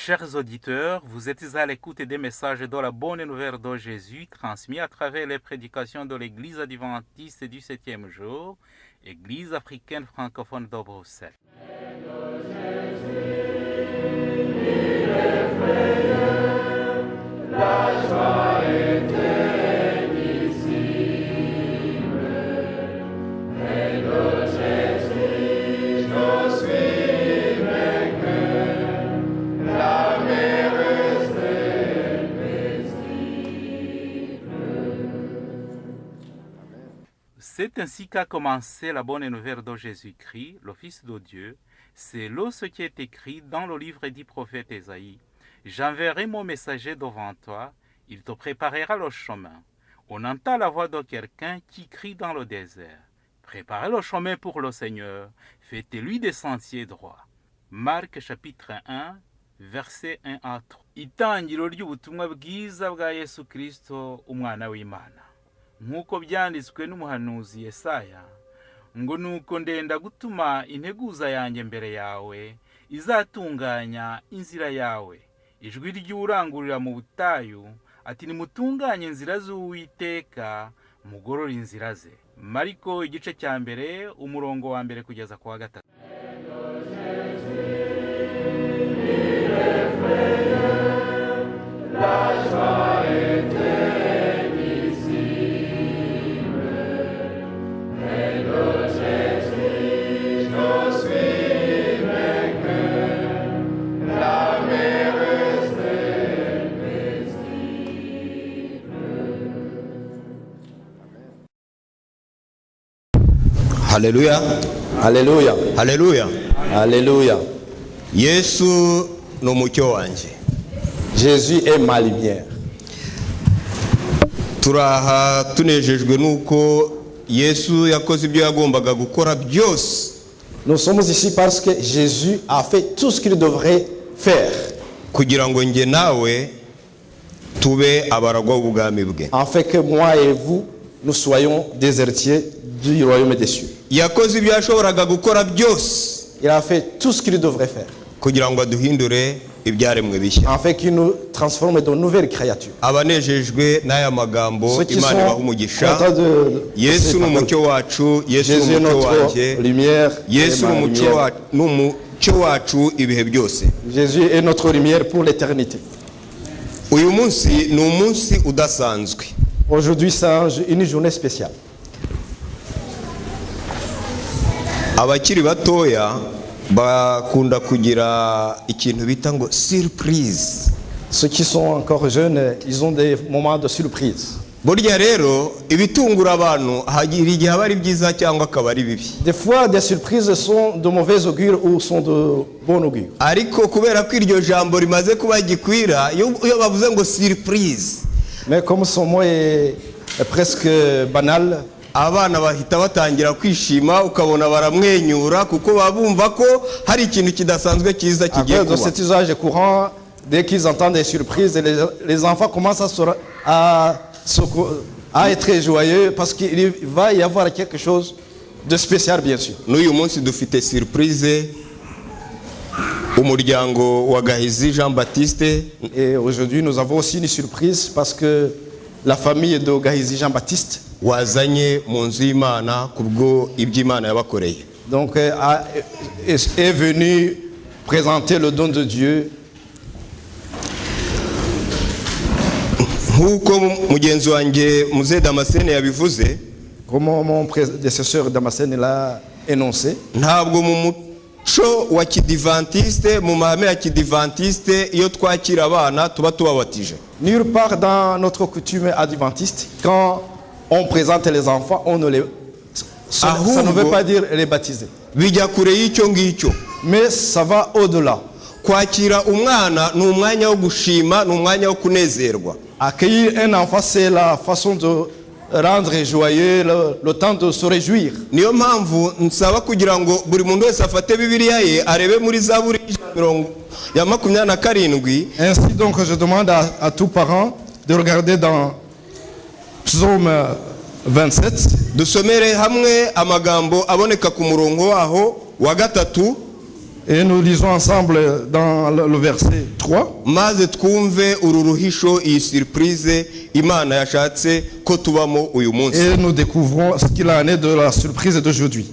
Chers auditeurs, vous êtes à l'écoute des messages de la bonne nouvelle de Jésus transmis à travers les prédications de l'Église adventiste du 7e jour, Église africaine francophone de Bruxelles. C'est ainsi qu'a commencé la bonne nouvelle de Jésus-Christ, le Fils de Dieu. C'est là ce qui est écrit dans le livre du prophète Ésaïe. J'enverrai mon messager devant toi, il te préparera le chemin. On entend la voix de quelqu'un qui crie dans le désert. Préparez le chemin pour le Seigneur, faites-lui des sentiers droits. Marc chapitre 1, verset 1 à 3. Itangiro ry'ubutumwa bwiza bwa Yesu Kristo, umwana w'Imana. Nk'uko byanditswe n'umuhanuzi Yesaya, ngo nuko ndenda gutuma integuza yanjye mbere yawe, izatunganya inzira yawe. Ijwi ry'urangurira mu butayu, ati nimutunganye inzira z'Uwiteka, mugorore inzira ze. Mariko igice cya mbere, umurongo wa mbere kugeza ku wa 3. Alléluia. Alléluia. Alléluia. Alléluia. Yesu no mucyo wanje. Jésus est ma lumière. Turaha tunejejwe nuko Yesu yakoze ibyo yagombaga gukora byose. Nous sommes ici parce que Jésus a fait tout ce qu'il devrait faire. Kugira ngo nge nawe tube abaragwa b'ubwami bwe. Afin que moi et vous nous soyons des héritiers du royaume des cieux. Yakoze ibyo yashoboraga gukora byose. Il a fait tout ce qu'il devrait faire. Kugira ngo aduhindure ibyaremwe bishya. Afin qu'il nous transforme dans de nouvelles créatures. Abanejejwe n'aya magambo Imana ibaha umugisha. Yesu n'umucyo wacu, Yesu n'umucyo wanje, lumière. Yesu n'umucyo wacu ibihe byose. Jésus est notre lumière pour l'éternité. Uyu munsi ni umunsi udasanzwe. Aujourd'hui c'est une journée spéciale. Abakiri batoya bakunda kugira ikintu bita ngo surprise. Ceux qui sont encore jeunes, ils ont des moments de surprise. Burya rero ibitungura abantu hagira igihe bari byiza cyangwa akabari bibi. Des fois des surprises sont de mauvais augure ou sont de bon augure. Ariko kubera ko iryo jambo rimaze kuba gikwira iyo bavuze ngo surprise. Mais comme son mot est presque banal, abana bahita batangira kwishima ukabona baramwenyura kuko babumva ko hari ikintu kidasanzwe kiza kigiye kuba. Dans cet usage courant, dès qu'ils entendent des surprises, les enfants commencent à être joyeux parce qu'il va y avoir quelque chose de spécial bien sûr. N'uyu munsi dufite surprise umuryango wa Gahizi Jean-Baptiste. Et aujourd'hui nous avons aussi une surprise parce que la famille de Gahizi Jean-Baptiste wazanye mu nzu y'Imana kubwo iby'Imana yabakoreye. Donc est venu présenter le don de Dieu. Nkuko mugenzi wanjye Mzee Damascene yabivuze, comme mon prédécesseur Damascene l'a énoncé, ntabwo mu muco wa kidivantiste mu mahame ya kidivantiste iyo twakira abana tuba tubabatije. Nulle part dans notre coutume adventiste, quand on présente les enfants, on ne les... Ça ne veut pas dire les baptiser. Bijya kure y'icyo ngicyo. Mais ça va au-delà. Kwakira umwana ni umwanya wo gushima, ni umwanya wo kunezerwa. Accueillir un enfant, c'est la façon de rendre joyeux, le temps de se réjouir. Niyo mpamvu nsaba kugira ngo buri muntu wese afate Bibiliya ye arebe muri Zaburi ya 27. Ainsi donc je demande à tous parents de regarder dans Psaume 27. Dusomere hamwe amagambo aboneka ku murongo waho wa 3. Et nous lisons ensemble dans le verset 3. maze twumve uru ruhisho, iyi surprise Imana yashatse ko tubamo uyu munsi. Et nous découvrons ce qu'il en est de la surprise d'aujourd'hui.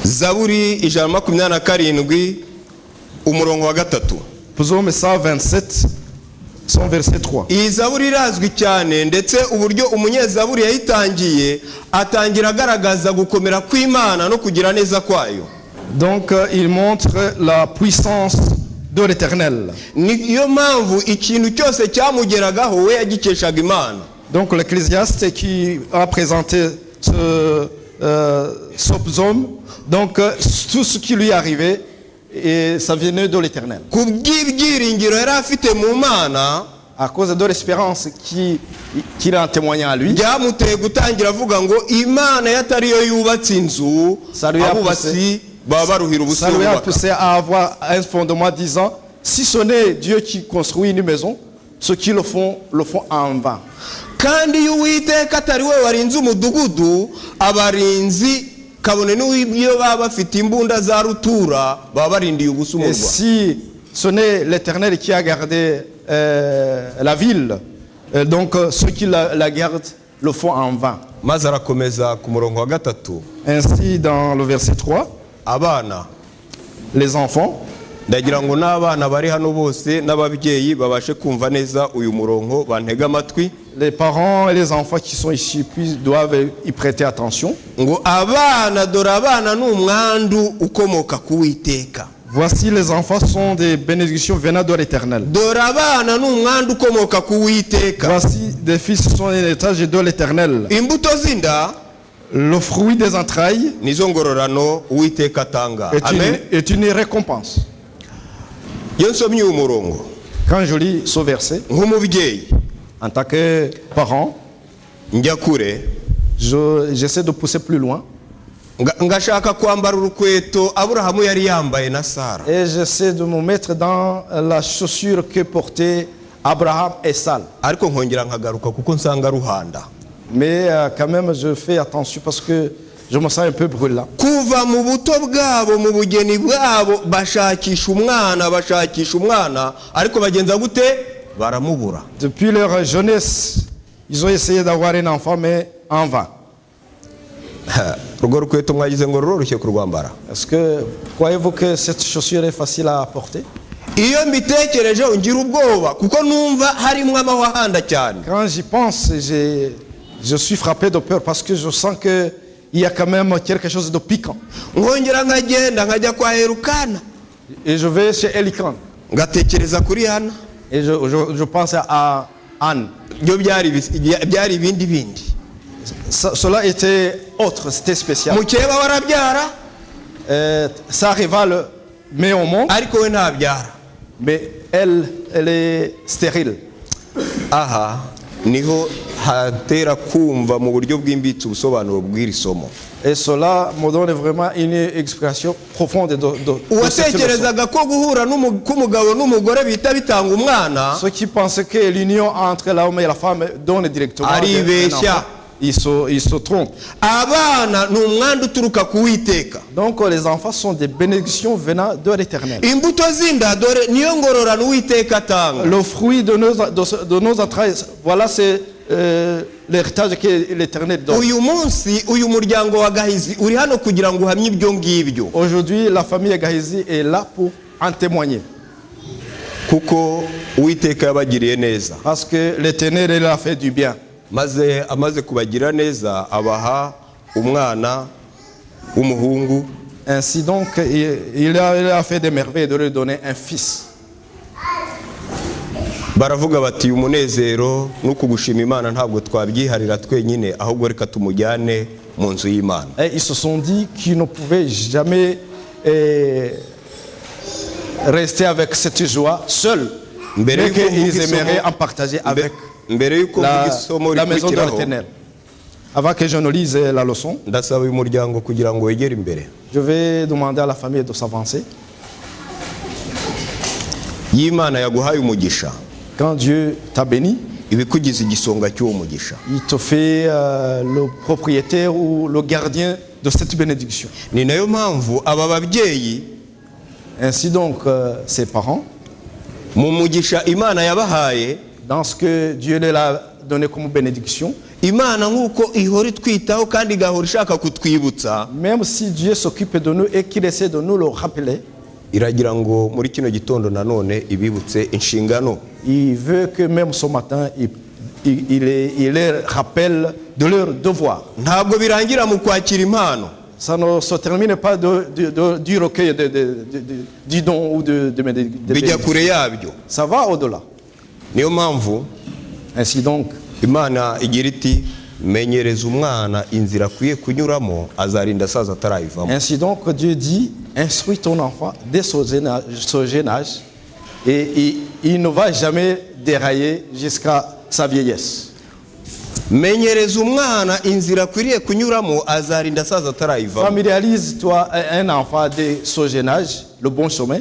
Zaburi ijana makumyabiri na karindwi umurongo wa gatatu. Psaume 127, son verset 3. Iyi zaburi irazwi cyane, ndetse uburyo umunyezaburi yayitangiye atangira agaragaza gukomera kw'Imana no kugira neza kwayo. Donc il montre la puissance de l'Éternel. Niyo mpamvu ikintu cyose cyamugeragaho we yagikeshaga Imana. Donc l'Ecclésiaste qui a présenté ce psaume, donc tout ce qui lui arrivait, et ça venait de l'Éternel. Ku bw'ibyiringiro yari afite mu Mana, à cause de l'espérance qu'il a témoigné à lui, byamuteye gutangira avuga ngo Imana yatariyo yubatse inzu, abubatsi baba baruhira ubusa. Ça lui a poussé à avoir un fondement disant, si ce n'est Dieu qui construit une maison, ceux qui le font en vain. Kandi iyo Uwiteka atari we warinze umudugudu, abarinzi kabone n'iyo baba bafite imbunda za rutura baba barindiye ubusa umurwa. Et si ce n'est l'Éternel qui a gardé la ville, donc ceux qui la gardent le font en vain. Maze arakomeza ku murongo wa gatatu. Ainsi dans le verset 3, abana, les enfants, ndagira ngo n'abana bari hano bose n'ababyeyi babashe kumva neza uyu murongo, bantega amatwi. Les parents et les enfants qui sont ici doivent y prêter attention. Ngo abana, dore abana n'umwandu ukomoka ku Uwiteka. Voici les enfants sont des bénédictions venant de l'Éternel. Dore abana n'umwandu ukomoka ku Uwiteka. Voici des fils sont un héritage de l'Éternel. Imbuto z'inda, le fruit des entrailles, nizo ngororano Uwiteka atanga. Amen. Est une récompense. Iyo nsomye uyu murongo, quand je lis ce verset, nk'umubyeyi, en tant que parent, njya kure, j'essaie de pousser plus loin. ngashaka kwambara urukweto Aburahamu yari yambaye na Sara. Et j'essaie de me mettre dans la chaussure que portaient Abraham et Sara. Ariko nkongera nkagaruka kuko nsanga ruhanda. Mais quand même je fais attention parce que je me sens un peu brûlant. Kuva mu buto bwabo, mu bugeni bwabo, bashakisha umwana, ariko bagenza gute? Baramubura. Depuis leur jeunesse, ils ont essayé d'avoir un enfant, mais en vain. Urwo rukweto mwagize ngo ruroroshye kurwambara? Est-ce que croyez-vous que cette chaussure est facile à porter? Iyo mbitekereje ngira ubwoba kuko numva harimo amahwahanda cyane. Quand j'y pense, je suis frappé de peur parce que je sens que il y a quand même quelque chose de piquant. Nkongera nkagenda nkajya kwa Elukana. Et je vais chez Elikan. Ngatekereza kuri Hana. Et je pense à Anne. Byo byari ibindi. Cela était autre, c'était spécial. Mukeba warabyara. Ça arriva mais au monde. Ariko we ntabyara. Mais elle est stérile. Aha niho hatera kumva mu buryo bw'imbitse ubusobanuro bw'iri somo. Et cela me donne vraiment une expression profonde de uwatekerezaga ko guhura k'umugabo n'umugore bita bitanga umwana, ceux qui pensaient que l'union entre l'homme et la femme donne directement aribeshya. Ils se trompent. Abana n'umwandu uturuka ku Uwiteka. Donc les enfants sont des bénédictions venant de l'Éternel. Imbuto z'inda dore niyo ngororano Uwiteka atanga. Le fruit de nos entrailles, voilà c'est l'héritage que l'Éternel donne. Uyu munsi uyu muryango wa Gahizi uri hano kugira ngo uhamye ibyo ngibyo. Aujourd'hui la famille Gahizi est là pour en témoigner. Kuko Uwiteka yabagiriye neza. Parce que l'Éternel il a fait du bien. Maze amaze kubagira neza abaha umwana w'umuhungu. Ainsi donc il a fait des merveilles de lui donner un fils. Baravuga bati umunezero no kugushima Imana ntabwo twabyiharira twenyine, ahubwo reka tumujyane mu nzu y'Imana. Et ils se sont dit qu'ils ne pouvaient jamais rester avec cette joie seuls, mais qu'ils aimeraient en partager avec la maison de l'Éternel. Avant que je ne lise la leçon, je vais demander à la famille de s'avancer. Quand Dieu t'a béni, ibikugize igisonga cy'uwo mugisha. Il te fait le propriétaire ou le gardien de cette bénédiction. Ni nayo mpamvu aba babyeyi, Ainsi donc, ses parents, mu mugisha Imana yabahaye, dans ce que Dieu leur a donné comme bénédiction, Imana nk'uko ihora itwitaho kandi igahora ishaka kutwibutsa, même si Dieu s'occupe de nous et qu'il essaie de nous le rappeler, iragira ngo muri kino gitondo nanone ibibutse inshingano. il veut que même ce matin, il les rappelle de leur devoir. Ntabwo birangira mu kwakira impano. Ça ne se termine pas du recueil du don ou de Bijya kure yabyo. Ça va au-delà. Niyo mpamvu Ainsi donc, Imana igira iti menyereza umwana inzira akwiye kunyuramo azarinda asaza atarayivamo. ainsi donc, Dieu dit, instruis ton enfant dès son jeune âge et il ne va jamais dérailler jusqu'à sa vieillesse. Menyereza umwana inzira akwiriye kunyuramo azarinda asaza atarayivamo. Familiarise-toi un enfant dès son jeune âge, le bon chemin,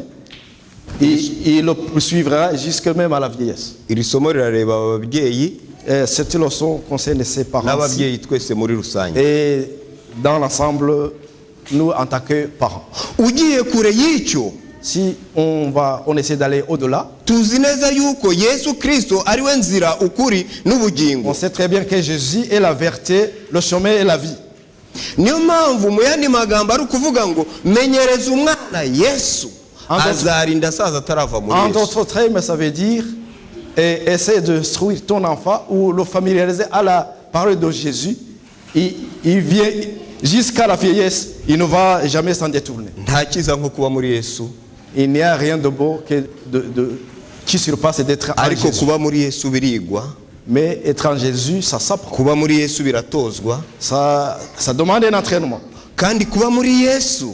et il le poursuivra jusque même à la vieillesse. Iri somo rirareba ababyeyi Cette leçon concerne ses parents n'ababyeyi twese muri rusange. et dans l'ensemble, nous en tant que parents. Ugiye kure y'icyo, Si on essaie d'aller au-delà, tuzi neza yuko Yesu Kristo ari we nzira, ukuri n'ubugingo. on sait très bien que Jésus est la vérité, le chemin et la vie. Niyo mpamvu mu yandi magambo ari ukuvuga ngo menyereza umwana Yesu azarinda asaza atarava muri En Yesu. d'autres termes, ça veut dire essaie de instruire ton enfant ou le familiariser à la parole de Jésus. Il vient jusqu'à la vieillesse, il ne va jamais s'en détourner. Nta cyiza nko kuba muri Yesu, Il n'y a rien de beau qui surpasse d'être en ariko Jésus. kuba muri Yesu birigwa, Mais être en Jésus, ça s'apprend. kuba muri Yesu biratozwa, Ça demande un entraînement. kandi kuba muri Yesu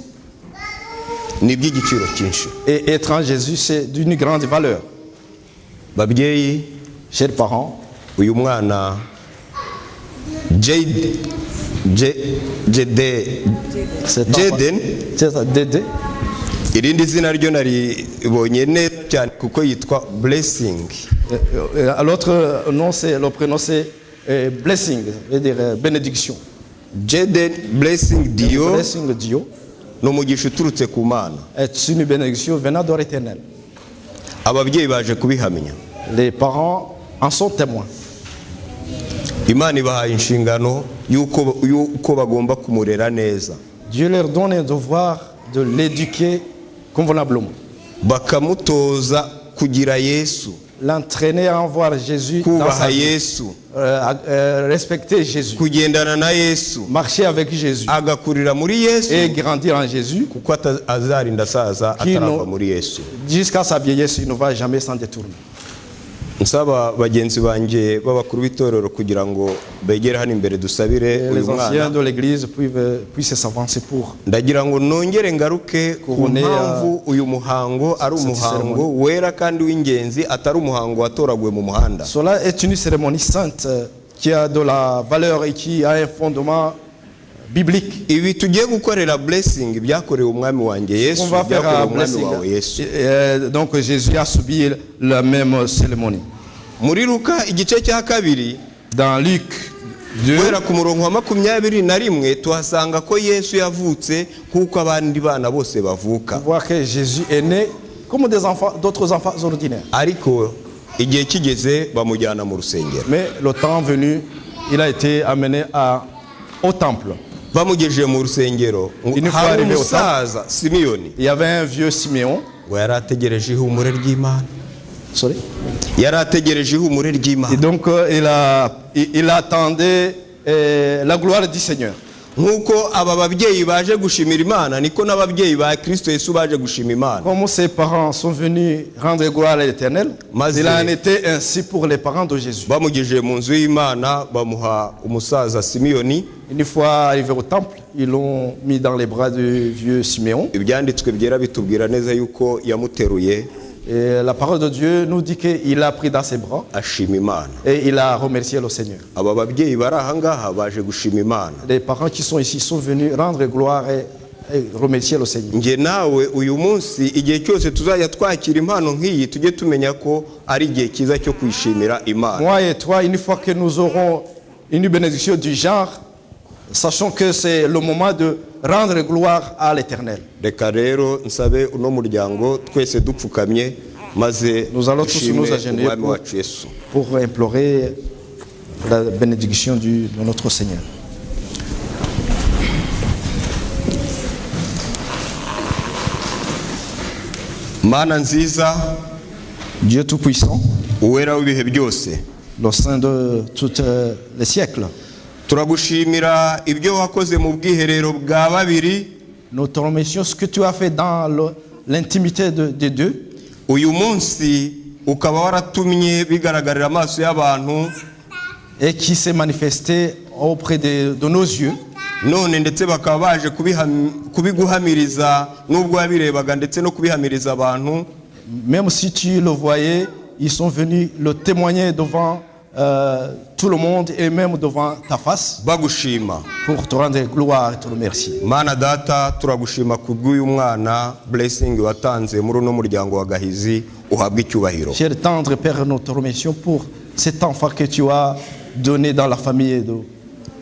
ni iby'igiciro cyinshi. Et être en Jésus, c'est d'une grande valeur. Babyeyi, Chers parents, uyu mwana cet enfant- Jaden, c'est ça, Dédé. irindi zina ryo naribonye neza cyane kuko yitwa Blessing. L'autre nom, le prénom, c'est Blessing, ça veut dire bénédiction. Jaden Blessing Dio Blessing Dieu ni umugisha uturutse ku Mana. est une bénédiction venant de l'Éternel. Ababyeyi baje kubihamya. Les parents en sont témoins. Imana ibahaye inshingano y'uko bagomba kumurera neza, Dieu leur donne un devoir de l'éduquer convenablement. bakamutoza kugira Yesu, L'entraîner à voir Jésus, dans kubaha sa vie, Yesu, respecter Jésus, kugendana na Yesu, marcher avec Jésus agakurira muri Yesu, et grandir en Jésus. kuko azarinda asaza atarava muri Yesu. Jusqu'à sa vieillesse, il ne va jamais s'en détourner. Nsaba bagenzi banjye b'abakuru b'itorero kugira ngo begere hano imbere dusabire uyu Les anciens mwana. de l'église puissent s'avancer pour. Ndagira ngo nongere ngaruke ku Couronner, mpamvu uyu muhango ari cette umuhango wera kandi w'ingenzi, atari umuhango watoraguwe mu muhanda. Cela est une cérémonie sainte qui a de la valeur et qui a un fondement biblique. Ibi tugiye gukorera Blessing byakorewe umwami wanjye Yesu, On va faire byakorewe un umwami blessing. wawe Yesu. Donc Jésus a subi la même cérémonie. Muri Luka igice cya kabiri Dans Luc 2, guhera ku murongo wa 21 tuhasanga ko Yesu yavutse nk'uko abandi bana bose bavuka, on voit que Jésus est né comme d'autres enfants ordinaires. ariko igihe kigeze bamujyana mu rusengero. Mais le temps venu, il a été amené au temple. Bamugejeje mu rusengero, Une fois hari arrivé au umusaza Simiyoni Il y avait un vieux Siméon. ngo yari ategereje ihumure ry'Imana, Sorry. yari ategereje ihumure Et ry'Imana, donc il attendait la gloire du Seigneur. nk'uko aba babyeyi baje gushimira Imana niko n'ababyeyi ba Kristo Yesu baje gushima Imana. Comme ses parents sont venus rendre gloire à l'Éternel, Maze- il en était ainsi pour les parents de Jésus. Bamugejeje mu nzu y'Imana bamuha umusaza Simiyoni. Une fois arrivé au temple, ils l'ont mis dans les bras du vieux Siméon. Ibyanditswe byera bitubwira neza yuko yamuteruye Et la parole de Dieu nous dit qu'il l'a pris dans ses bras ashima Imana. et il a remercié le Seigneur. Aba babyeyi bari aha ngaha baje gushima Imana. Les parents qui sont ici sont venus rendre gloire et remercier le Seigneur. nge nawe uyu munsi igihe cyose tuzajya twakira impano nk'iyi tujye tumenya ko ari igihe cyiza cyo kwishimira Imana. Moi et toi, une fois que nous aurons une bénédiction du genre, sachons que c'est le moment de rendre gloire à l'Éternel. Reka rero nsabe uno muryango twese dupfukamye maze Nous allons tous dushime nous agenouiller umwami wacu Yesu. pour implorer la bénédiction de notre Seigneur. Mana nziza, Dieu Tout-Puissant, uwera w'ibihe byose, le Saint de tous les siècles, turagushimira ibyo wakoze mu bwiherero bwa babiri. nous te remercions ce que tu as fait dans l'intimité des deux. Uyu munsi ukaba waratumye bigaragarira amaso y'abantu, Et qui s'est manifesté auprès de nos yeux. none ndetse bakaba baje kubiguhamiriza n'ubwo wabirebaga ndetse no kubihamiriza abantu. Même si tu le voyais, ils sont venus le témoigner devant tout le monde et même devant ta face Bagushima. pour te rendre gloire et te remercier. Mana data, turagushima kubw'uyu mwana blessing watanze muri uno muryango wa Gahizi, uhabwe icyubahiro. Cher tendre Père, nous te remercions pour cet enfant que tu as donné dans la famille de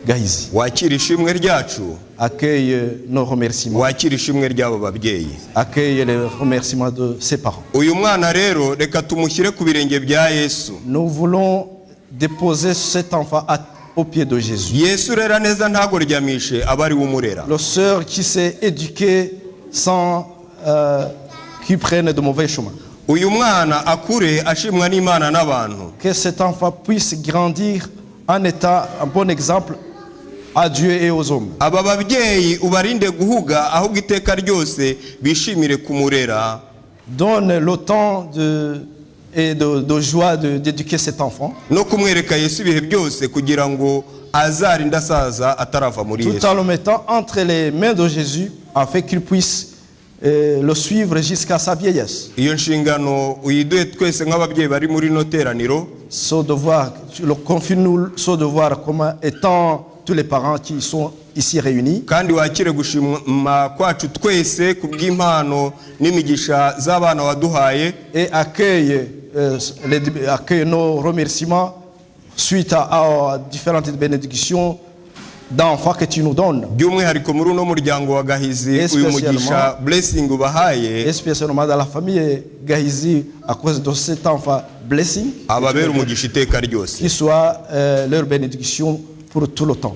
Gahizi. Wakira ishimwe ryacu, Accueille nos remerciements. wakira ishimwe ry'abo babyeyi. Accueille les remerciements de ses parents. Uyu mwana rero reka tumushyire ku birenge bya Yesu. Nous voulons déposer cet enfant au pied de Jésus. Yesu rera neza ntago ryamishe abari umurera. Le sœur qui s'est éduquée sans qui prenne de mauvais chemins. Uyu mwana akure ashimwa n'Imana n'abantu. Que cet enfant puisse grandir en étant un bon exemple à Dieu et aux hommes. Aba babyeyi ubarinde guhuga ahubwo iteka ryose bishimire kumurera. Donne le temps de joie d'éduquer cet enfant. No kumwereka Yesu ibihe byose kugira ngo azarinde asaza atarava muri Tout Yesu. en le mettant entre les mains de Jésus afin qu'il puisse le suivre jusqu'à sa vieillesse. Iyo nshingano uyiduhe twese nk'ababyeyi bari muri no teraniro. Ce devoir, confie-nous ce devoir comme étant tous les parents qui sont ici réunis. Kandi wakire gushima kwacu twese kubw'impano n'imigisha z'abana waduhaye. Et accueille nos remerciements suite à différentes bénédictions d'enfants que tu nous donnes. By'umwihariko muri uno muryango wa Gahizi uyu mugisha blessing ubahaye. Et spécialement dans la famille Gahizi à cause de cet enfant blessing. Ababera umugisha iteka ryose. Qui soit leur bénédiction pour tout le temps.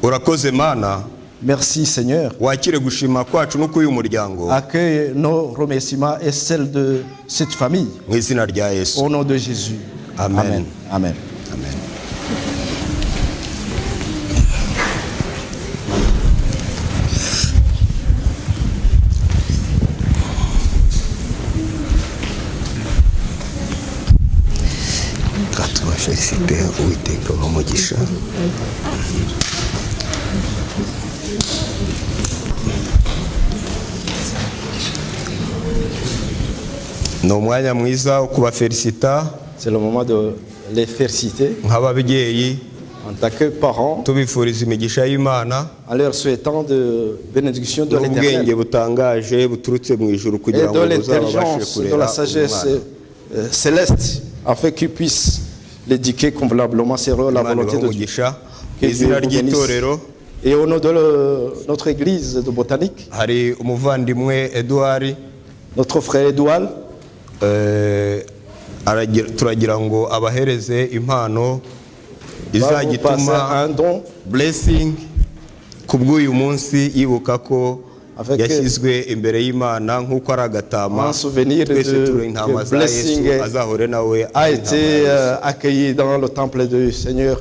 Urakoze Mana. Merci Seigneur. Wakire gushima kwacu no k'uyu muryango. Accueille nos remerciements et celles de cette famille. Mu izina rya Yesu. Au nom de Jésus. Amen. Amen. Amen. Amen. Felicite Uwiteka umugisha. Ni umwanya mwiza wo kubafelicita. C'est le moment de les féliciter nk'ababyeyi en tant que parents, tubifuriza imigisha y'Imana en leur souhaitant de bénédiction de n'ubwenge l'Éternel butangaje buturutse mu ijuru et kugira de ngo buzabashe l'intelligence, de kurera la sagesse céleste afin qu'ils puissent l'éduquer convenablement selon la volonté de Dieu. Mu izina ry'itorero Et au nom de notre église de botanique, hari umuvandimwe Edouard, notre frère Edouard, turagira ngo abahereze impano izajya ituma blessing kubw'uyu munsi yibuka ko yashyizwe imbere y'Imana nk'uko ari agatama twese turi intama za Yesu azahore nawe a été accueilli dans le temple du Seigneur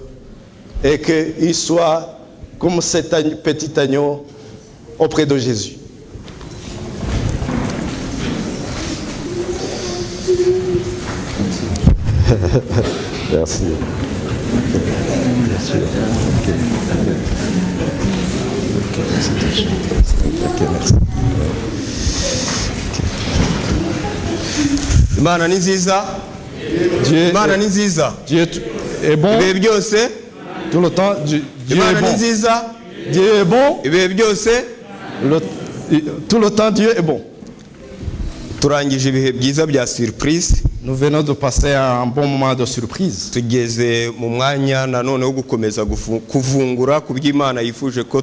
et qu'il soit comme cet petit agneau auprès de Jésus. Merci. Imana ni nziza. Imana ni nziza. Dieu est bon. Ibihe byose. Tout le temps, Dieu est Imana ni bon. nziza. Dieu est bon. Ibihe byose. Tout le temps, Dieu est bon. turangije ibihe byiza bya surprise. Nous venons de passer un bon moment de surprise. Tugeze mu mwanya nanone wo gukomeza kuvungura ku by'Imana yifuje ko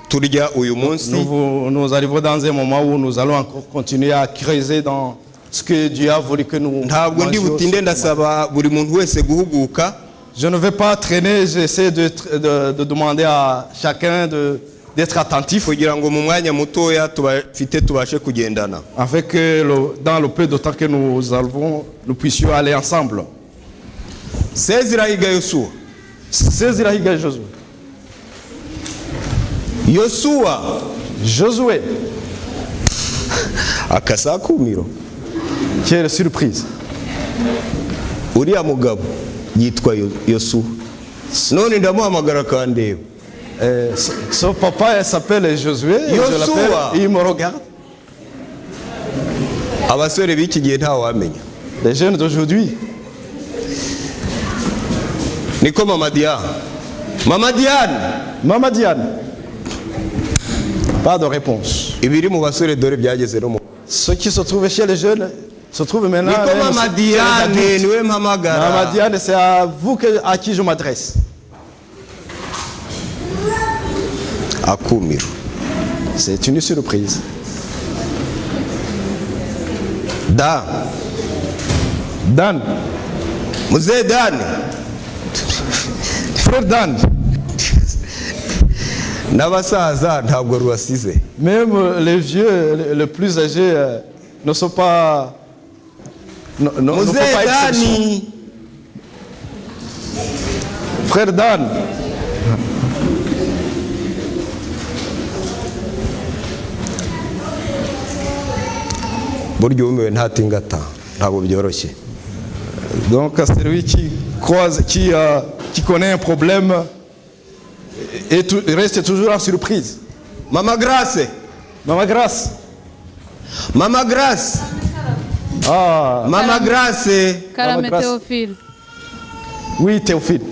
turya uyu munsi. Nous arrivons dans un moment où nous allons encore continuer à creuser dans ce que Dieu a voulu que nous ntabwo ndi butinde ndasaba buri muntu wese guhuguka. Je ne vais pas traîner, j'essaie de demander à chacun d'être attentif kugira ngo mu mwanya mutoya tubashe kugendana, afin que dans le peu de temps que nous avons, nous puissions aller ensemble. Sezirahiga Yosuwa. Sezirahiga Josué. Yosuwa. Josué. Akasakumiro. Quelle surprise. Uriya mugabo yitwa Yosuwa. None ndamuhamagara kandeba. Son papa s'appelle Josué, je l'appelle, il me regarde. Abasore b'iki gihe nta wamenya. Les jeunes d'aujourd'hui. Niko Mama Diane. Mama Diane. Mama Diane. Pas de réponse. Ibiri mu basore dore byageze no mu. Ceux qui se trouvent chez les jeunes se trouvent maintenant. Niko Mama Diane niwe mpamagara. Mama Diane, c'est à vous à qui je m'adresse. Akumiro. C'est une surprise. Dan. Mzee Dan. Frère Dan. N'abasaza ntabwo rubasize. Même les vieux, les plus âgés ne sont pas. Mzee Dani. Frère Dan. Donc celui qui croise, qui connaît un problème et reste toujours en surprise. Mama Grace. Mama Grace. Mama Grace. Ah. Mama Grace. Karame Théophile. Oui, Théophile.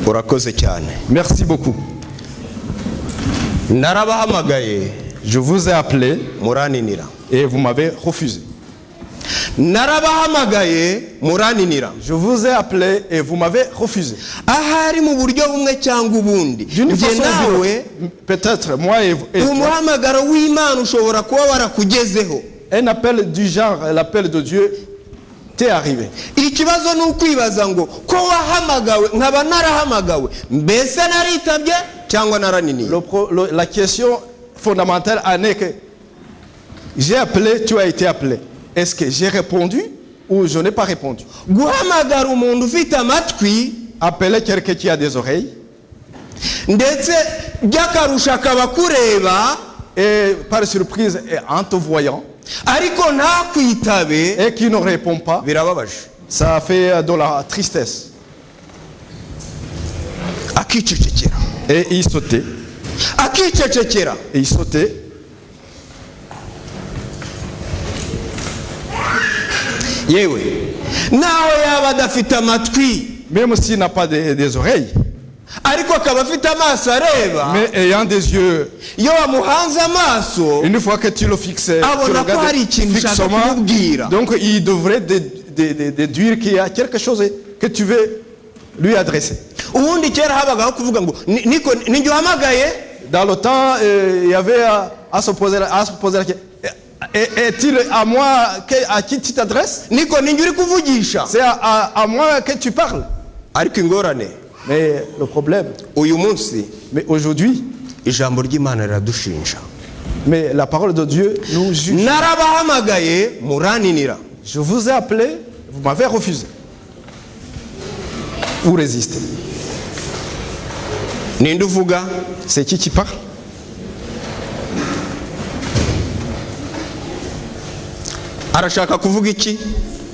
Urakoze cyane. Merci beaucoup. Narabahamagaye. Je vous ai appelé. Muraninira. Et vous m'avez refusé. Narabahamagaye muraninira. Je vous ai appelé et vous m'avez refusé. Ahari mu buryo bumwe cyangwa ubundi. Peut-être moi et vous. Umuhamagaro w'Imana ushobora kuba warakugezeho. Un appel du genre, l'appel de Dieu t'est arrivé. Ikibazo n'ukwibaza ngo ko wahamagawe nkaba narahamagawe mbese naritabye cyangwa naraniniye. La question fondamentale est que j'ai appelé, tu as été appelé. Est-ce que j'ai répondu ou je n'ai pas répondu? Guhamagara umuntu ufite amatwi, appeler quelqu'un qui a des oreilles, ndetse byakarusha akaba kureba, et par surprise et en te voyant, ariko ntakwitabe, et qui ne répond pas, birababaje. Ça fait de la tristesse. Akicecekera. Et il sautait. Akicecekera. Et il sautait. Yewe naho yaba adafite amatwi, même s'il n'a pas des oreilles, ariko akaba afite amaso areba, mais ayant des yeux, iyo wamuhanze amaso, une fois que tu le fixes, abona ko hari ikintu ushaka kumubwira. Donc il devrait déduire qu'il y a quelque chose que tu veux lui adresser. Ubundi kera habagaho kuvuga ngo niko ninjye uhamagaye. Dans le temps, il y avait à se poser la question. Est-il à moi à qui tu t'adresses? C'est à moi que tu parles. Mais le problème, mais aujourd'hui, mais la parole de Dieu nous juge. Je vous ai appelé, vous m'avez refusé. Vous résistez. C'est qui parle?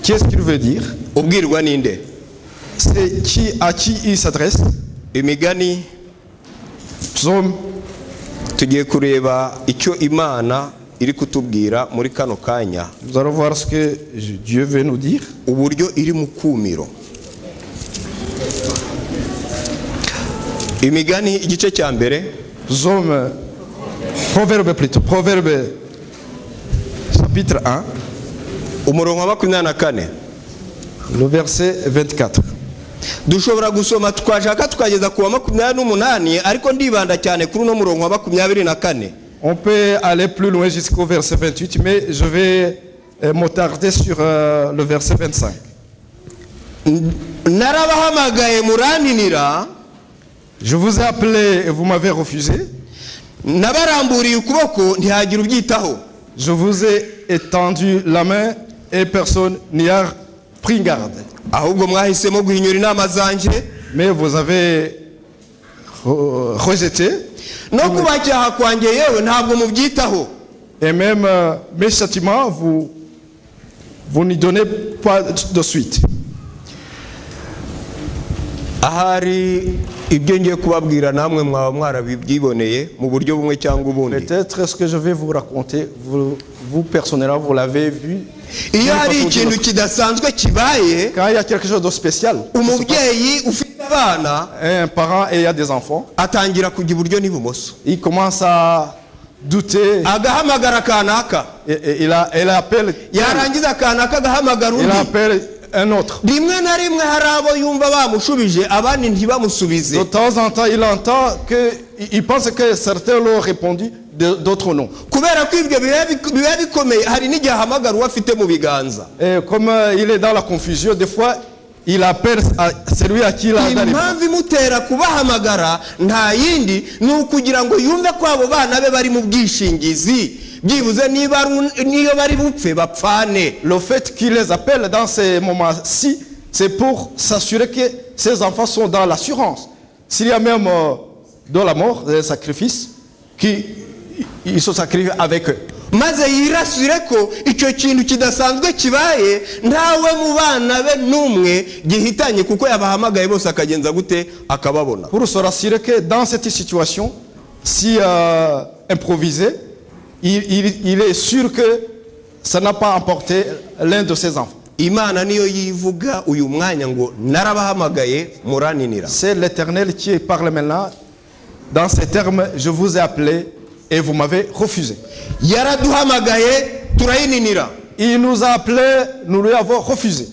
Qu'est-ce qu'il veut dire? C'est à qui il s'adresse? Psaume. Nous allons voir ce que Dieu veut nous dire. Imigani igice cya mbere. Psaume Proverbe plutôt. Proverbe chapitre 1. umurongo wa 24. Le verset 24. dushobora gusoma twashaka tukageza ku wa 28 ariko ndibanda cyane kuri no murongo wa 24. On peut aller plus loin jusqu'au verset 28, mais je vais m'attarder sur le verset 25. narabahamagaye murantinira, je vous ai appelé et vous m'avez refusé. nabaramburiye ukuboko ntihagira ubyitaho. Je vous ai étendu la main et personne n'y a pris garde. ahubwo mwahisemo guhinyura inama zanjye, Mais vous avez rejeté. no kubacyaha kwanjye yewe ntabwo mubyitaho. Et même mes châtiments, vous n'y donnez pas de suite. ahari ibyo ngiye kubabwira namwe mwaba mwarabyiboneye mu buryo bumwe cyangwa ubundi. Peut-être ce que je vais vous raconter, vous personnellement, vous l'avez vu. iyo hari ikintu kidasanzwe kibaye, Quand il y a quelque chose de spécial, umubyeyi ufite abana un parent et il y a des enfants, atangira kujya iburyo n'ibumoso, il commence à douter. agahamagara kanaka, Et il appelle, yarangiza kanaka agahamagara il undi. appelle un autre. rimwe na rimwe hari abo yumva bamushubije abandi ntibamusubize. De temps en temps, il entend il pense que certains l'ont répondu, d'autres non. kubera ko ibyo biba bikomeye, hari n'igihe ahamagara uwo afite mu biganza. Et comme il est dans la confusion, des fois, il appelle celui à qui il a donné. impamvu imutera kubahamagara nta yindi ni ukugira ngo yumve ko abo bana be bari mu bwishingizi, byibuze niyo bari bupfe bapfane. Le fait qu'il les appelle dans ces moments-ci, c'est pour s'assurer que ces enfants sont dans l'assurance. S'il y a même de la mort, des sacrifices, ils se sacrifient avec eux. maze yirasire ko icyo kintu kidasanzwe kibaye ntawe mu bana be n'umwe gihitanye, kuko yabahamagaye bose akagenza gute akababona. Pour se rassurer que dans cette situation, si improvisé, il est sûr que ça n'a pas emporté l'un de ses enfants. Imana niyo yivuga uyu mwanya ngo narabahamagaye murantinira. C'est l'Éternel qui parle maintenant. Dans ces termes, je vous ai appelé et vous m'avez refusé. yaraduhamagaye turayininira. Il nous a appelés, nous lui avons refusé.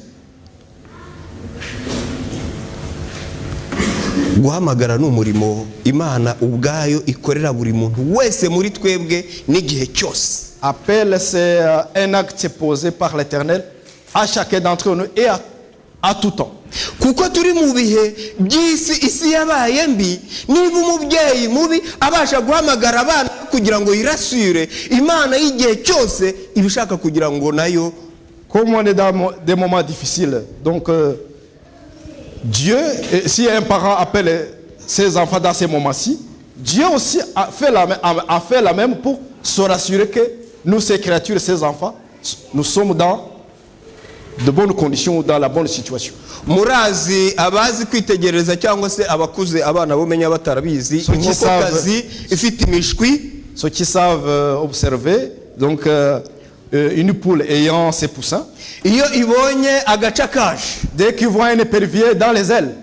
guhamagara ni umurimo Imana ubwayo ikorera buri muntu wese muri twebwe n'igihe cyose. Appel, c'est un acte posé par l'Éternel à chacun d'entre nous et à tout temps. kuko turi mu bihe by'isi, isi yabaye mbi. niba umubyeyi mubi abasha guhamagara abana kugira ngo yirasure, Imana y'igihe cyose ibishaka kugira ngo nayo. Comme on est dans des moments difficiles, donc Dieu, si un parent appelle ses enfants dans ces moments-ci, Dieu aussi a fait la même pour se rassurer que nous, ces créatures, ces enfants, nous sommes dans de bonnes conditions, dans la bonne situation. murazi abazi kwitegereza cyangwa se abakuze abana bomenya batarabizi, inkokokazi ifite imishwi. Ceux qui savent observer, donc une poule ayant ses poussins, iyo ibonye agaca kaje, dès qu'il voit un épervier dans les ailes,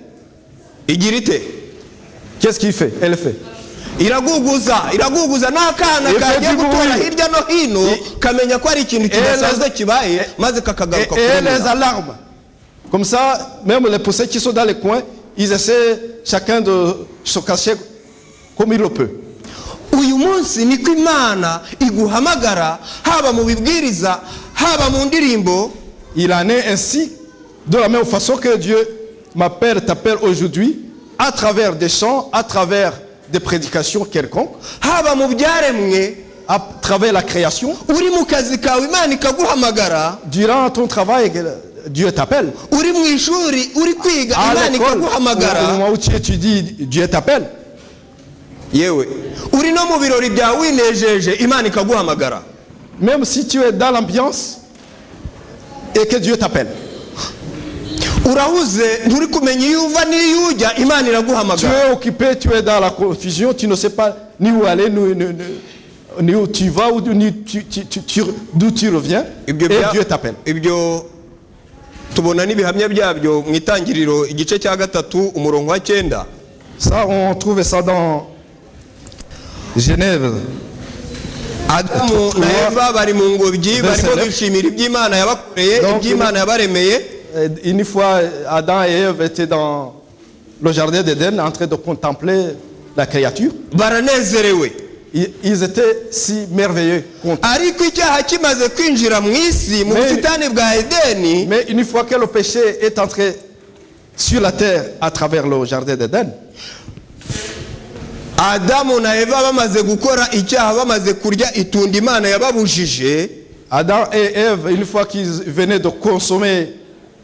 igira ite? qu'est-ce qu'il fait? Elle fait. iraguguza n'akana kagiye gutora hirya no hino kamenya ko ari ikintu kidasanzwe kibaye, maze kakagaruka et les alarmes. Comme ça, même les poussins qui sont dans les coins, ils essaient chacun de se cacher comme il le peut. uyu munsi niko Imana iguhamagara, haba mu bibwiriza haba mu ndirimbo. Il en est ainsi, de la même façon que Dieu t'appelle aujourd'hui, à travers des chants, à travers des prédications quelconques, haba mu byaremwe, à travers la création. uri mu kazi kawe Imana ikaguhamagara, Durant ton travail, Dieu t'appelle. uri mu ishuri uri kwiga À Imana l'école, ikaguhamagara, au moment où tu étudies, Dieu t'appelle. yewe uri no mu birori byawe winejeje, Imana ikaguhamagara. Même si tu es dans l'ambiance et que Dieu t'appelle. urahuze nturi kumenya iyo uva n'iyo ujya, Imana Tu iraguhamagara. es occupé, tu es dans la confusion, tu ne sais pas ni où aller, ni où tu vas, d'où tu reviens, et Dieu t'appelle. ibyo tubona n'ibihamya byabyo mu itangiriro igice cya 3 umurongo wa 9. Ça, on trouve ça dans Genèse Adamu na Eva bari mu ngobyi barimo bishimira iby'Imana yabakoreye iby'Imana yabaremeye. Une fois Adam et Ève étaient dans le jardin d'Éden en train de contempler la créature. Baranezerewe. Ils étaient si merveilleux. Ariko icyaha kimaze kwinjira mu isi mu busitani bwa Edeni. Mais une fois que le péché est entré sur la terre à travers le jardin d'Éden, Adamu na Eva bamaze gukora icyaha bamaze kurya itunda Imana yababujije. Adam et Ève, une fois qu'ils venaient de consommer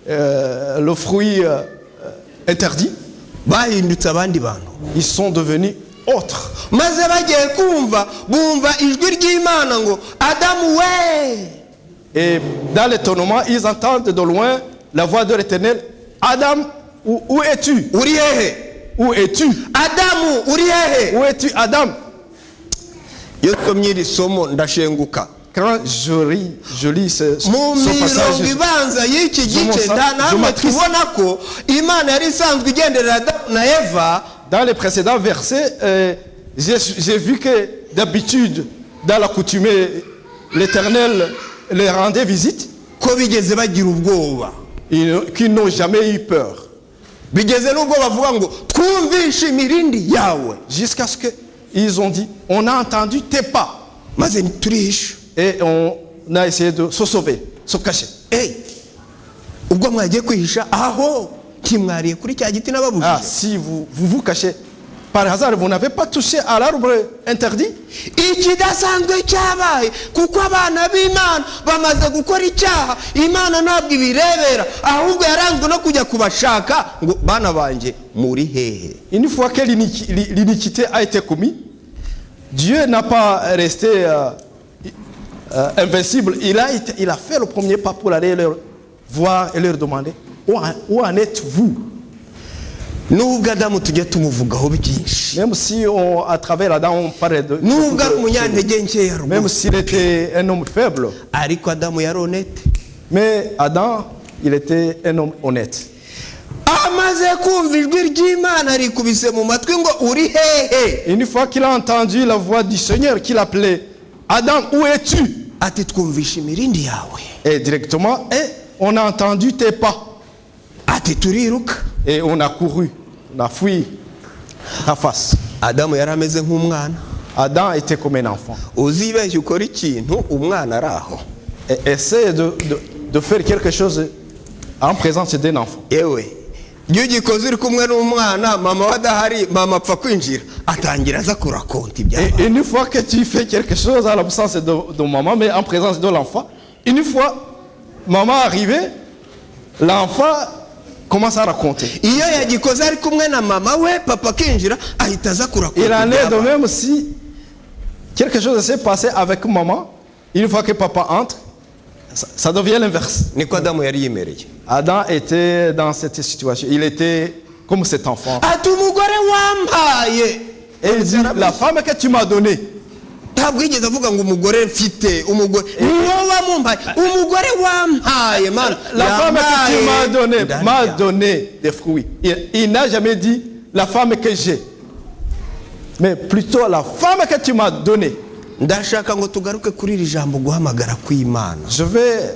le fruit interdit, bahindutse abandi bantu. Ils sont devenus autres. Maze bagiye kumva bumva ijwi ry'Imana ngo Adamu we. Et dans l'étonnement, ils entendent de loin la voix de l'Éternel. Adam, où es-tu? Uri hehe? Où es-tu? Adamu uri hehe? Où es-tu, Adam? Yo tomye iri somo ndashenguka. Quand je lis ce passage, ibanza y'iki gice namwe tubona ko Imana yari isanzwe igenderera Adamu na Eva. Dans les précédents versets, j'ai vu que d'habitude, dans la coutume, l'Éternel les rendait visite. Ko bigeze bagira ubwoba. Qu'ils n'ont jamais eu peur. Bigeze n'ubwo bavuga ngo twumvishe imirindi yawe. Jusqu'à ce qu'ils ont dit, on a entendu tes pas. Maze turihisha. Et on a essayé de se sauver, se cacher. Ubwo mwagiye kwihisha aho kimwariye kuri cya giti nababujije. Ah, si vous cachez, par hasard, vous n'avez pas touché à l'arbre interdit? Ikidasanzwe cyabaye kuko abana b'Imana bamaze gukora icyaha, Imana ntabwo ibirebera, ahubwo yaranzwe no kujya kubashaka ngo bana banje muri hehe. Une fois que l'iniquité a été commise, Dieu n'a pas resté invincible. Il a fait le premier pas pour aller leur voir et leur demander où en êtes-vous? Nubwo Adamu tujya tumuvugaho byinshi. Même si à travers Adam on parle de. Nubwo ari umunyantege nkeya. Même s'il était un homme faible. Ariko Adamu yari honnête. Mais Adam, il était un homme honnête. Amaze kumva ijwi ry'Imana rikubise mu matwi ngo uri hehe. Une fois qu'il a entendu la voix du Seigneur qui l'appelait, Adam, où es-tu? Ati twumvishe imirindi yawe. Et directement, on a entendu tes pas. Ati turiruka. Et on a couru, on a fui en face. Adamu yari ameze nk'umwana. Adam était comme un enfant. Uzibeshye ukora ikintu umwana araho. Essaye de faire quelque chose en présence d'un enfant. Yewe iyo ugikoze uri kumwe n'umwana mama wadahari mama apfa kwinjira atangira aza kurakonta ibyaha. Et une fois que tu fais quelque chose à l'absence de maman mais en présence de l'enfant, une fois maman arrivée, l'enfant commence à raconter. Iyo yagikoze ari kumwe na mama we papa kinjira ahita aza kurakonta. Il en est de même si quelque chose s'est passé avec maman, une fois que papa entre, ça devient l'inverse. Niko Adamu yari yimereye. Adam était dans cette situation. Il était comme cet enfant. Ati umugore wampaye. Et il dit, la femme que tu m'as donnée. Ntabwo yigeze avuga ngo umugore mfite umugore wampaye umugore wampaye man. La femme que tu m'a donné des fruits. Il n'a jamais dit la femme que j'ai, mais plutôt la femme que tu m'as donnée. Ndashaka ngo tugaruke kuri iri jambo guhamagara kw'Imana. Je vais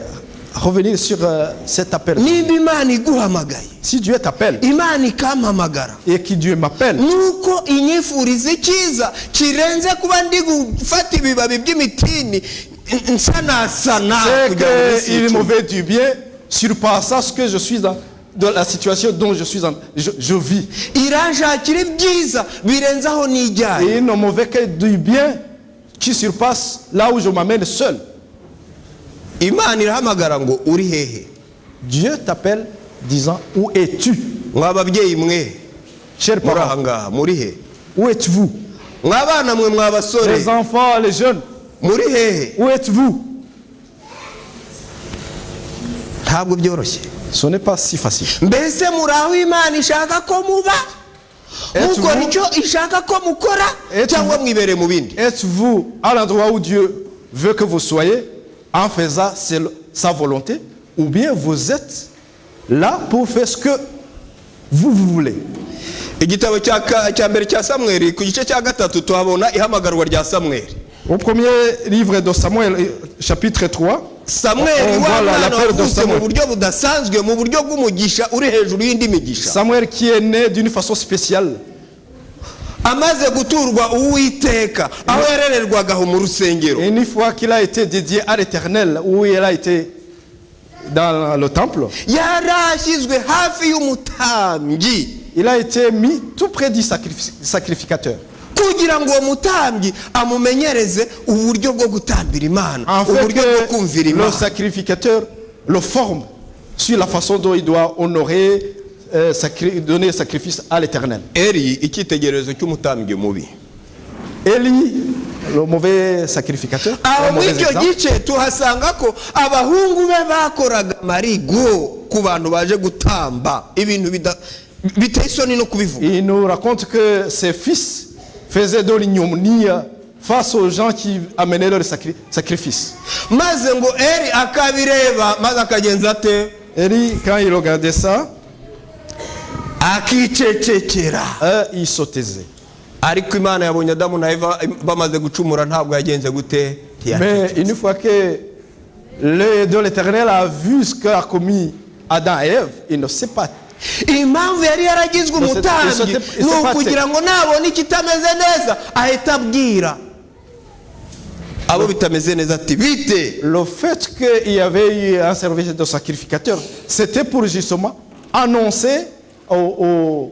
revenir sur cet appel. Niba Imana iguhamagaye, si Dieu t'appelle, Imana ikampamagara, et que Dieu m'appelle, nuko inyifuriza icyiza kirenze kuba ndi gufata ibibabi by'imitini nsanasana. C'est qu'il me veut du bien surpassant ce que je suis dans la situation dont je vis. Iranshakira ibyiza birenze aho nijyaye. Et il ne me veut que du bien qui surpasse là où je m'amène seul. Imana irahamagara ngo uri hehe. Dieu t'appelle disant où es-tu? Mwababyeyi mwe, chers parents, muri he? Où êtes-vous? Mwabana mwe mwabasore, les enfants, les jeunes, muri hehe? Où êtes-vous? Ntabwo byoroshye. Ce n'est pas si facile. Mbese muraho Imana ishaka ko muba? Mukora icyo ishaka ko mukora cyangwa mwibere mu bindi? Êtes-vous à l'endroit où Dieu veut que vous soyez en faisant sa volonté, ou bien vous êtes là pour faire ce que vous voulez? Igitabo cya mbere cya Samweli ku gice cya gatatu tuhabona ihamagarwa rya Samweli. Au premier livre de Samuel, chapitre 3, Samuel Samuel qui est né d'une façon spéciale. Et une fois qu'il a été dédié à l'Éternel, où il a été dans le temple, il a été mis tout près du sacrificateur. En fait, le sacrificateur le forme sur la façon dont il doit honorer, donner sacrifice à l'Éternel. Élie, le mauvais sacrificateur. Il nous raconte que ses fils faisaient de l'ignominie face aux gens qui amenaient leur sacrifice. Élie, quand il regardait ça, il se taisait. Mais une fois que l'œil de l'Éternel a vu ce qu'a commis Adam et Ève, il ne sait pas. Le fait qu'il y avait eu un service de sacrificateur, c'était pour justement annoncer aux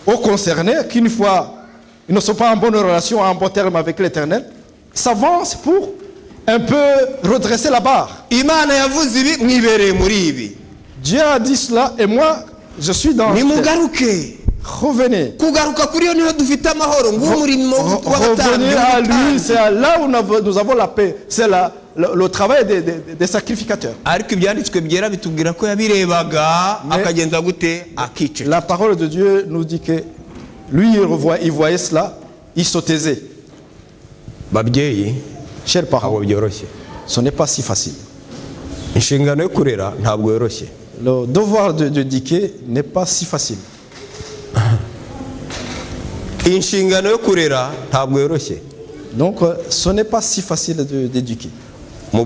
concernés qu'une fois ils ne sont pas en bonne relation, en bon terme avec l'Éternel, s'avancent pour un peu redresser la barre. Dieu a dit cela et moi je suis dans. Revenez. Revenez à lui, c'est là où nous avons la paix. C'est le travail des sacrificateurs. La parole de Dieu nous dit que lui, il voyait cela, il se taisait. Chers parents, ce n'est pas si facile. Le devoir d'éduquer n'est pas si facile. Donc ce n'est pas si facile d'éduquer. Un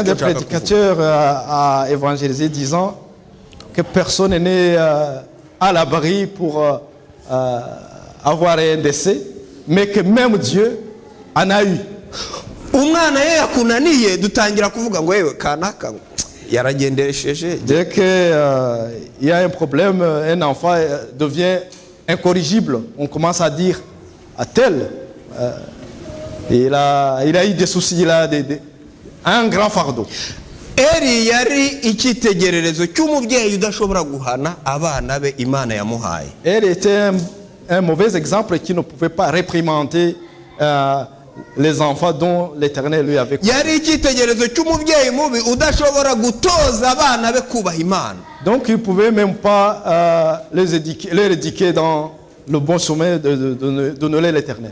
des prédicateurs a évangélisé disant que personne n'est né à l'abri pour avoir un décès, mais que même Dieu en a eu. Dès qu'il y a un problème, un enfant devient incorrigible. On commence à dire à tel, il a eu des soucis, il a un grand fardeau. Élie était un mauvais exemple qui ne pouvait pas réprimander les enfants dont l'Éternel lui avait confié. Donc il ne pouvait même pas les éduquer dans le bon chemin d'honorer l'Éternel.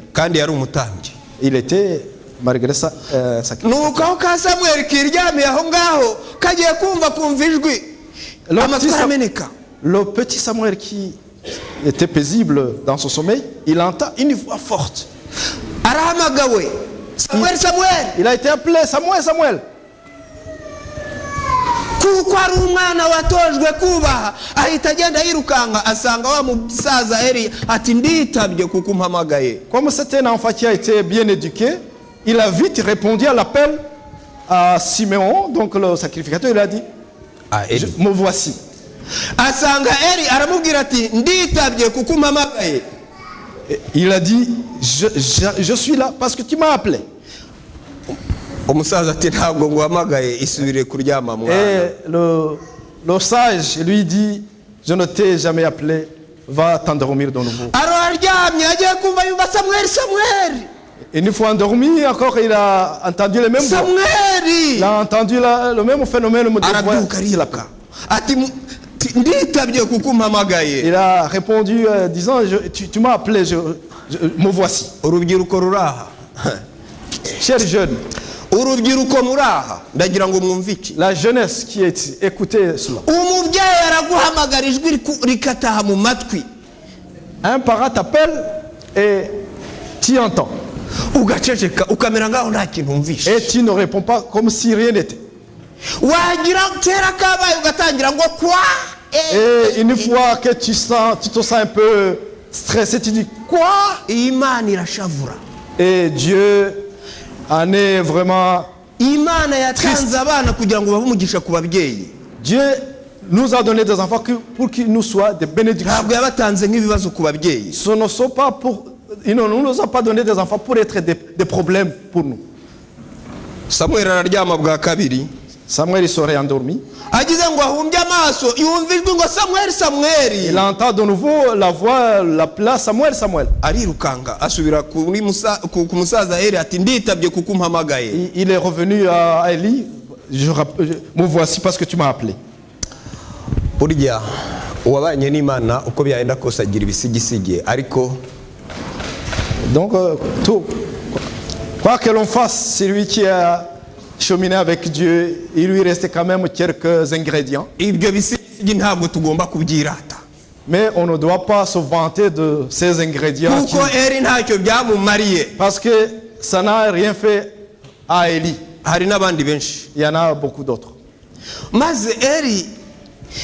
Il était, malgré ça, sacrifié. Le petit Samuel qui était paisible dans son sommeil, il entend une voix forte. Il a été appelé Samuel. Comme c'était un enfant qui a été bien éduqué, il a vite répondu à l'appel à Siméon, donc le sacrificateur. Il a dit, me voici. Il a dit, je suis là parce que tu m'as appelé. Et le sage lui dit, je ne t'ai jamais appelé, va t'endormir de nouveau. Et une fois endormi, encore il a entendu le même voix. Il a entendu le même phénomène de voix. Il a répondu disant, tu m'as appelé, me voici. Chers jeunes, urubyiruko muraha ndagira ngo mwumvike. La jeunesse qui est ici, écoutez cela. Umubyeyi araguhamagara ijwi rikataha mu matwi. Un parent t'appelle et tu entends. Ugaceceka ukamera ngaho nta kintu umvishe. Et tu ne réponds pas comme si rien n'était. Wagira kera kabaye ugatangira ngo kwa. Et une fois que tu te sens un peu stressé, tu dis quoi? Imana irashavura. Et Dieu en est vraiment. Imana yatanze abana kugira ngo babumugisha ku babyeyi. Dieu nous a donné des enfants pour qu'ils nous soient des bénédictions. Ntabwo yabatanze nk'ibibazo ku babyeyi. Ce ne sont pas pour. Il ne nous a pas donné des enfants pour être des problèmes pour nous. Samuel araryama bwa kabiri. Samuel serait endormi. Agize ngo ahumbye amaso yumva ijwi ngo Samuel Samuel. Il entend de nouveau la voix l'appeler Samuel Samuel. Arirukanga asubira ku musaza Eli ati nditabye kuko umpamagaye. Il est revenu à Eli. Me voici parce que tu m'as appelé. Burya uwabanye n'Imana uko byagenda kose agira ibisigisige ariko donc tout quoi que l'on fasse, c'est lui qui a cheminé avec Dieu, il lui restait quand même quelques ingrédients. Ibyo bisigisige ntabwo tugomba kubyirata. Mais on ne doit pas se vanter de ces ingrédients. Kuko Eli ntacyo byamumariye. Parce que ça n'a rien fait à Eli. Hari n'abandi benshi. Il y en a beaucoup d'autres. Maze Eli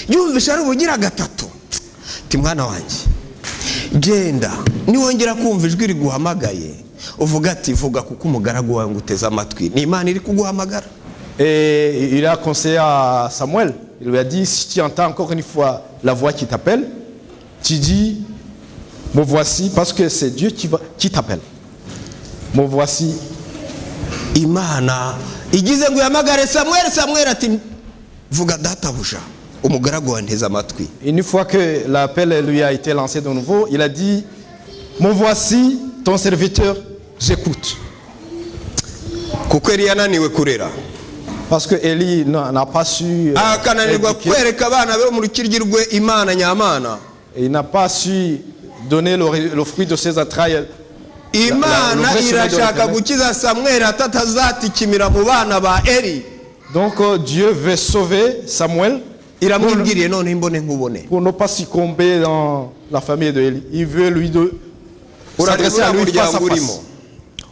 yumvisha ari ubugira gatatu. Ti mwana wanjye genda niwongera kumva ijwi riguhamagaye uvuga ati vuga kuko umugaragu wawe nguteze amatwi ni Imana iri kuguhamagara. Et il a conseillé à Samuel, il lui a dit si tu entends encore une fois la voix qui t'appelle, tu dis me voici parce que c'est Dieu qui t'appelle. Me voici. Imana igize ngo yamagare Samuel ati vuga databuja umugaragu wanteze amatwi. Une fois que l'appel lui a été lancé de nouveau, il a dit me voici ton serviteur, j'écoute. Kuko Eli yananiwe kurera. Parce que Eli n'a pas su akananirwa kwereka abana be mu rukirigirwe Imana nyamana. Il n'a pas su donner le fruit de ses entrailles. Imana irashaka gukiza Samuel atatazatikimira mu bana ba Eli. Donc Dieu veut sauver Samuel iramwibwiriye none imbone nkubone pour ne pas succomber dans la famille de Eli. Il veut lui s'adresser à lui face à face.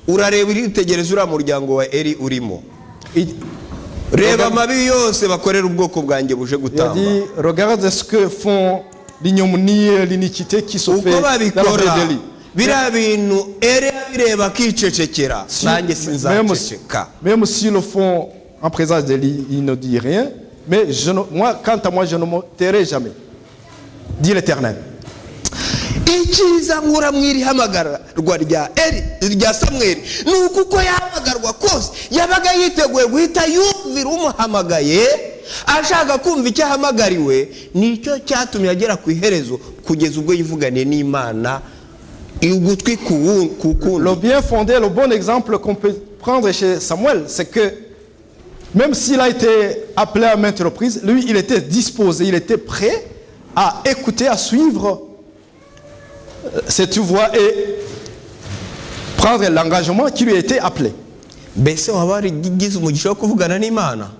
Urareba uritegereza ura muryango wa Eli urimo. Reba amabi yose bakorera ubwoko bwanjye buje gutamba. Il dit regarde ce que font l'ignominie, l'iniquité qui se fait dans la famille d'Eli. Bira bintu Eli abireba kicecekera nanjye sinzaceceka. Même s'ils le font en présence d'Eli, il ne dit rien. Mais moi, quant à moi, je ne me tairai jamais, dit l'Éternel. Ikiza nkura mwiri hamagarwa rya Eli rya Samuel nuko uko yahamagarwa kose yabaga yiteguye guhita yumvira umuhamagaye ashaka kumva icyo ahamagariwe nicyo cyatumye agera ku iherezo kugeza ubwo yivuganiye n'Imana igutwi ku. Le bien fondé, le bon exemple qu'on peut prendre chez Samuel, c'est que même s'il a été appelé à maintes reprises, lui, il était disposé, il était prêt à écouter, à suivre cette voix et prendre l'engagement qui lui a été appelé.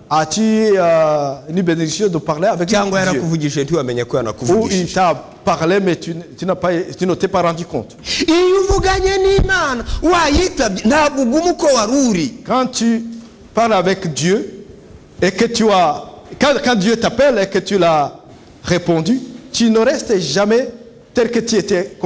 As-tu une bénédiction de parler avec Dieu? Ou il t'a parlé mais tu ne t'es pas rendu compte? Quand tu parles avec Dieu et que quand Dieu t'appelle et que tu l'as répondu, tu ne restes jamais tel que tu étais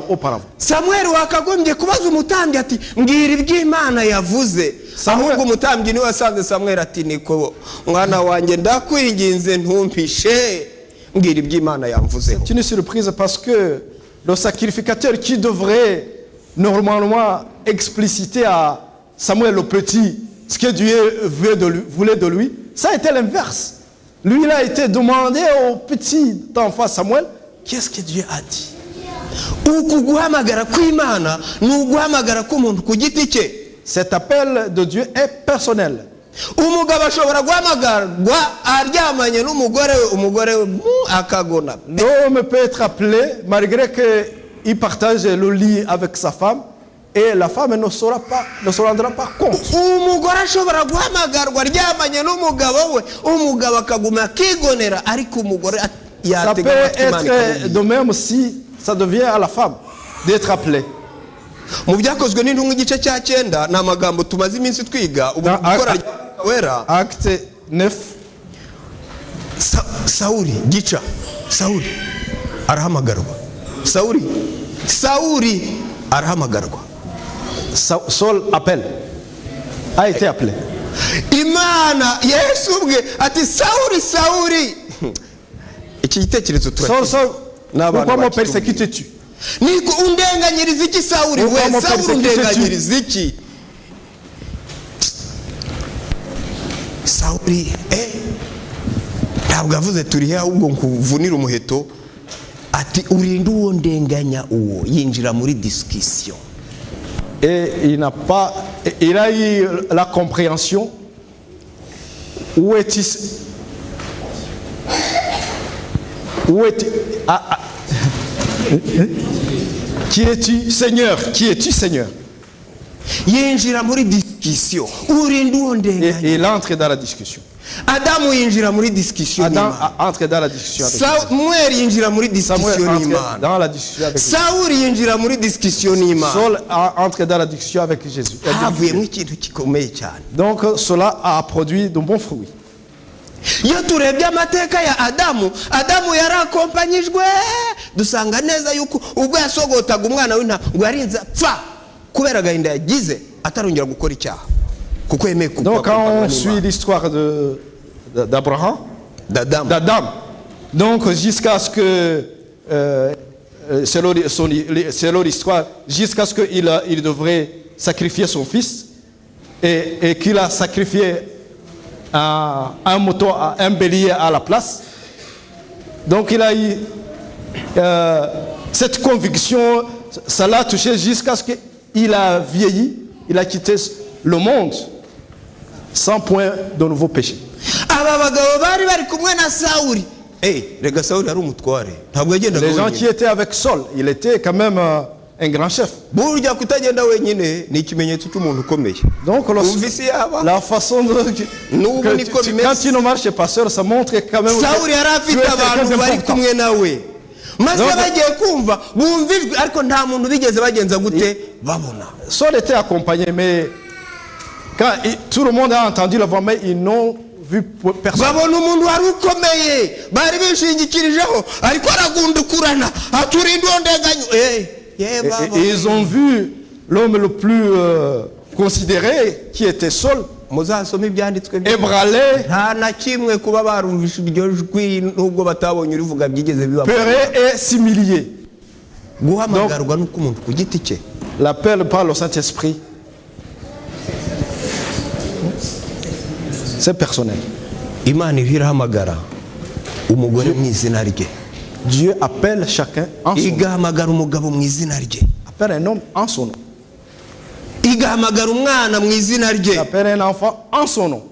auparavant. Samuel wakagombye kubaza umutambyi ati mbwira iby'Imana yavuze. Ahubwo umutambyi ni wasanze Samuel ati niko mwana wanjye ndakwinginze ntumpishe mbwira iby'Imana yavuze. C'est une surprise parce que le sacrificateur qui devrait normalement expliciter à Samuel le petit ce que Dieu voulait de lui, ça a été l'inverse. Lui, il a été demandé au petit enfant Samuel, qu'est-ce que Dieu a dit? Cet appel de Dieu est personnel. L'homme peut être appelé malgré qu'il partage le lit avec sa femme et la femme ne se rendra pas compte. umugore ashobora guhamagarwa aryamanye n'umugabo we umugabo akaguma akigonera ariko umugore Ça peut être de même si ça devient à la femme d'être appelée. mu byakozwe n'intumwa igice cya 9 ni amagambo tumaze iminsi twiga ubu gukora wera. Acte 9. Sauli gica Sauli arahamagarwa. Sauli arahamagarwa. Saul appelle, a été appelé. Imana Yesu ubwe ati Sauli iki gitekerezo Saul, pourquoi me persécutes-tu? Niko undenganyiriza iki Sauli we Sauli undenganyiriza iki Sauli ntabwo avuze turi ahubwo nkuvunira umuheto ati urinda uwo ndenganya uwo yinjira muri discussion. Et il a eu la compréhension. Où es-tu qui es-tu Seigneur? Qui es-tu Seigneur? Yinjira muri discussion urinda uwo ndenganya. Et il entre dans la discussion. Adamu yinjira muri discussion. Adam entre dans la discussion avec Samuel yinjira muri discussion n'Imana. Dans la discussion avec Saul yinjira muri discussion n'Imana. Saul entre dans la discussion avec Jésus. Havuyemo ikintu gikomeye cyane. Donc cela a produit de bons fruits. Iyo turebye amateka ya Adamu yarakompanyijwe dusanga neza yuko ubwo yasogotaga umwana w'intama ngo yarinze pfa kubera gahinda yagize atarongera gukora icyaha. Donc quand on suit l'histoire d'Abraham, d'Adam, donc jusqu'à ce que, selon l'histoire, jusqu'à ce qu'il devrait sacrifier son fils et qu'il a sacrifié un mouton, un bélier à la place. Donc il a eu cette conviction, ça l'a touché jusqu'à ce qu'il a vieilli, il a quitté le monde sans point de nouveau péché. Les gens qui étaient avec Saul, il était quand même un grand chef. Donc la façon de quand tu ne marches pas seul, ça montre quand même Saul était accompagné, mais quand tout le monde a entendu la voix, mais ils n'ont vu personne. Et ils ont vu l'homme le plus considéré, qui était Saul, ébranlé, peuré et s'humilier. L'appel par le Saint-Esprit, c'est personnel. Dieu appelle chacun en son nom. Appelle un homme en son nom. Appelle un enfant en son nom.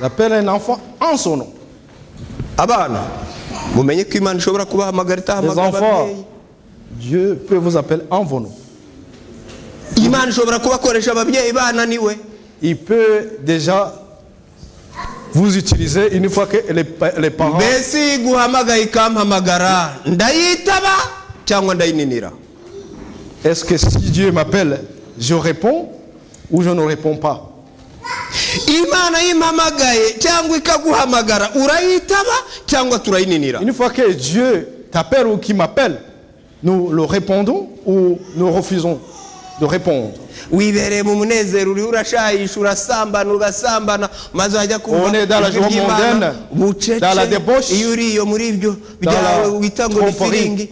Appelle un enfant en son nom. Les enfants, Dieu peut vous appeler en vos noms. Il peut déjà vous utiliser une fois que les parents. Est-ce que si Dieu m'appelle, je réponds ou je ne réponds pas? Une fois que Dieu t'appelle ou qu'il m'appelle, nous le répondons ou nous refusons de répondre. On est dans la joie mondaine, dans la débauche, dans la tromperie.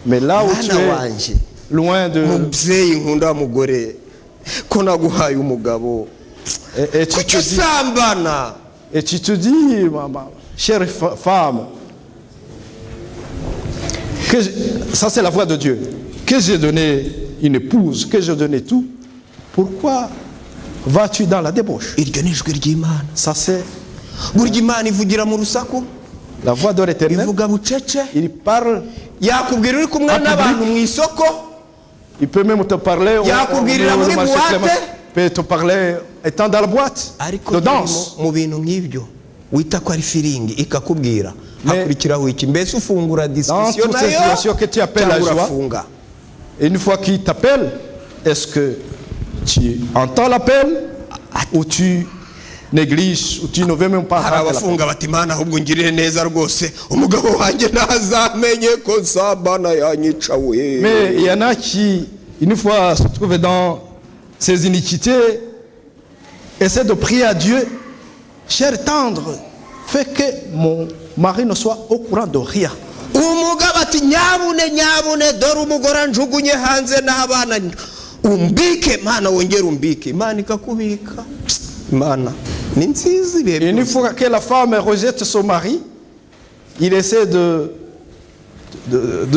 Mais là où tu es loin de... Et tu te dis, ma chère femme, que ça c'est la voix de Dieu, que j'ai donné une épouse, que j'ai donné tout, pourquoi vas-tu dans la débauche? Ça c'est... La voix de l'Éternel. Il parle. Il peut même te parler. Il peut te parler étant dans la boîte de danse. Mais dans toutes ces situations que tu appelles la joie, une fois qu'il t'appelle, est-ce que tu entends l'appel ou tu négliges ou tu ne veux même pas entendre l'appel? Mais il y en a qui, une fois se trouvent dans ces iniquités, essaient de prier à Dieu. Cher tendre, fais que mon mari ne soit au courant de rien. Une fois que la femme rejette son mari, il essaie de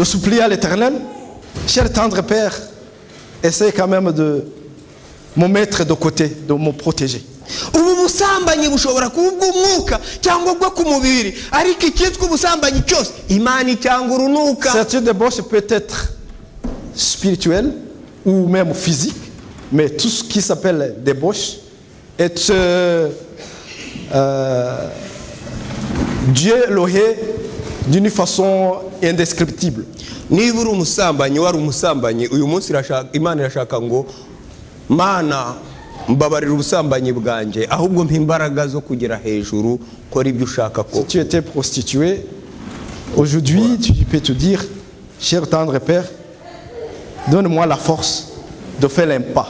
supplier à l'Éternel. Cher tendre Père, essaie quand même de me mettre de côté, de me protéger. Cette débauche peut être spirituelle ou même physique, mais tout ce qui s'appelle débauche est Dieu l'aurait d'une façon indescriptible. Si tu étais prostituée, aujourd'hui tu peux te dire, cher tendre Père, donne-moi la force de faire un pas.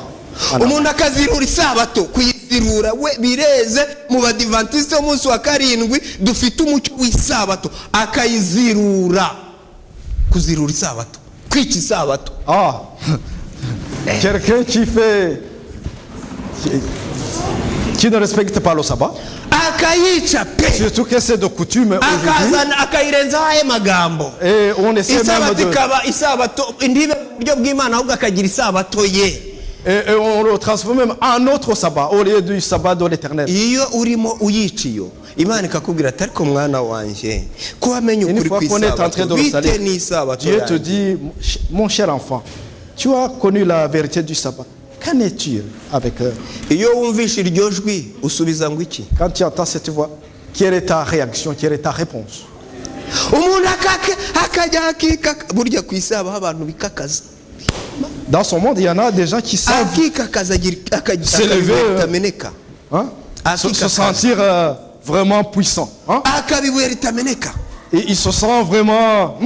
Ah, quelqu'un qui ne respecte pas le sabbat, surtout que c'est de coutume aujourd'hui, et on essaie même et on le transforme même en autre sabbat au lieu du sabbat de l'Éternel. Une fois qu'on est en train de le salir, Dieu te dit, mon cher enfant, tu as connu la vérité du sabbat. Qu'en es-tu avec eux? Quand tu entends cette voix, quelle est ta réaction, quelle est ta réponse? Dans ce monde, il y en a des gens qui savent s'élever, se sentir vraiment puissants. Et ils se sentent vraiment...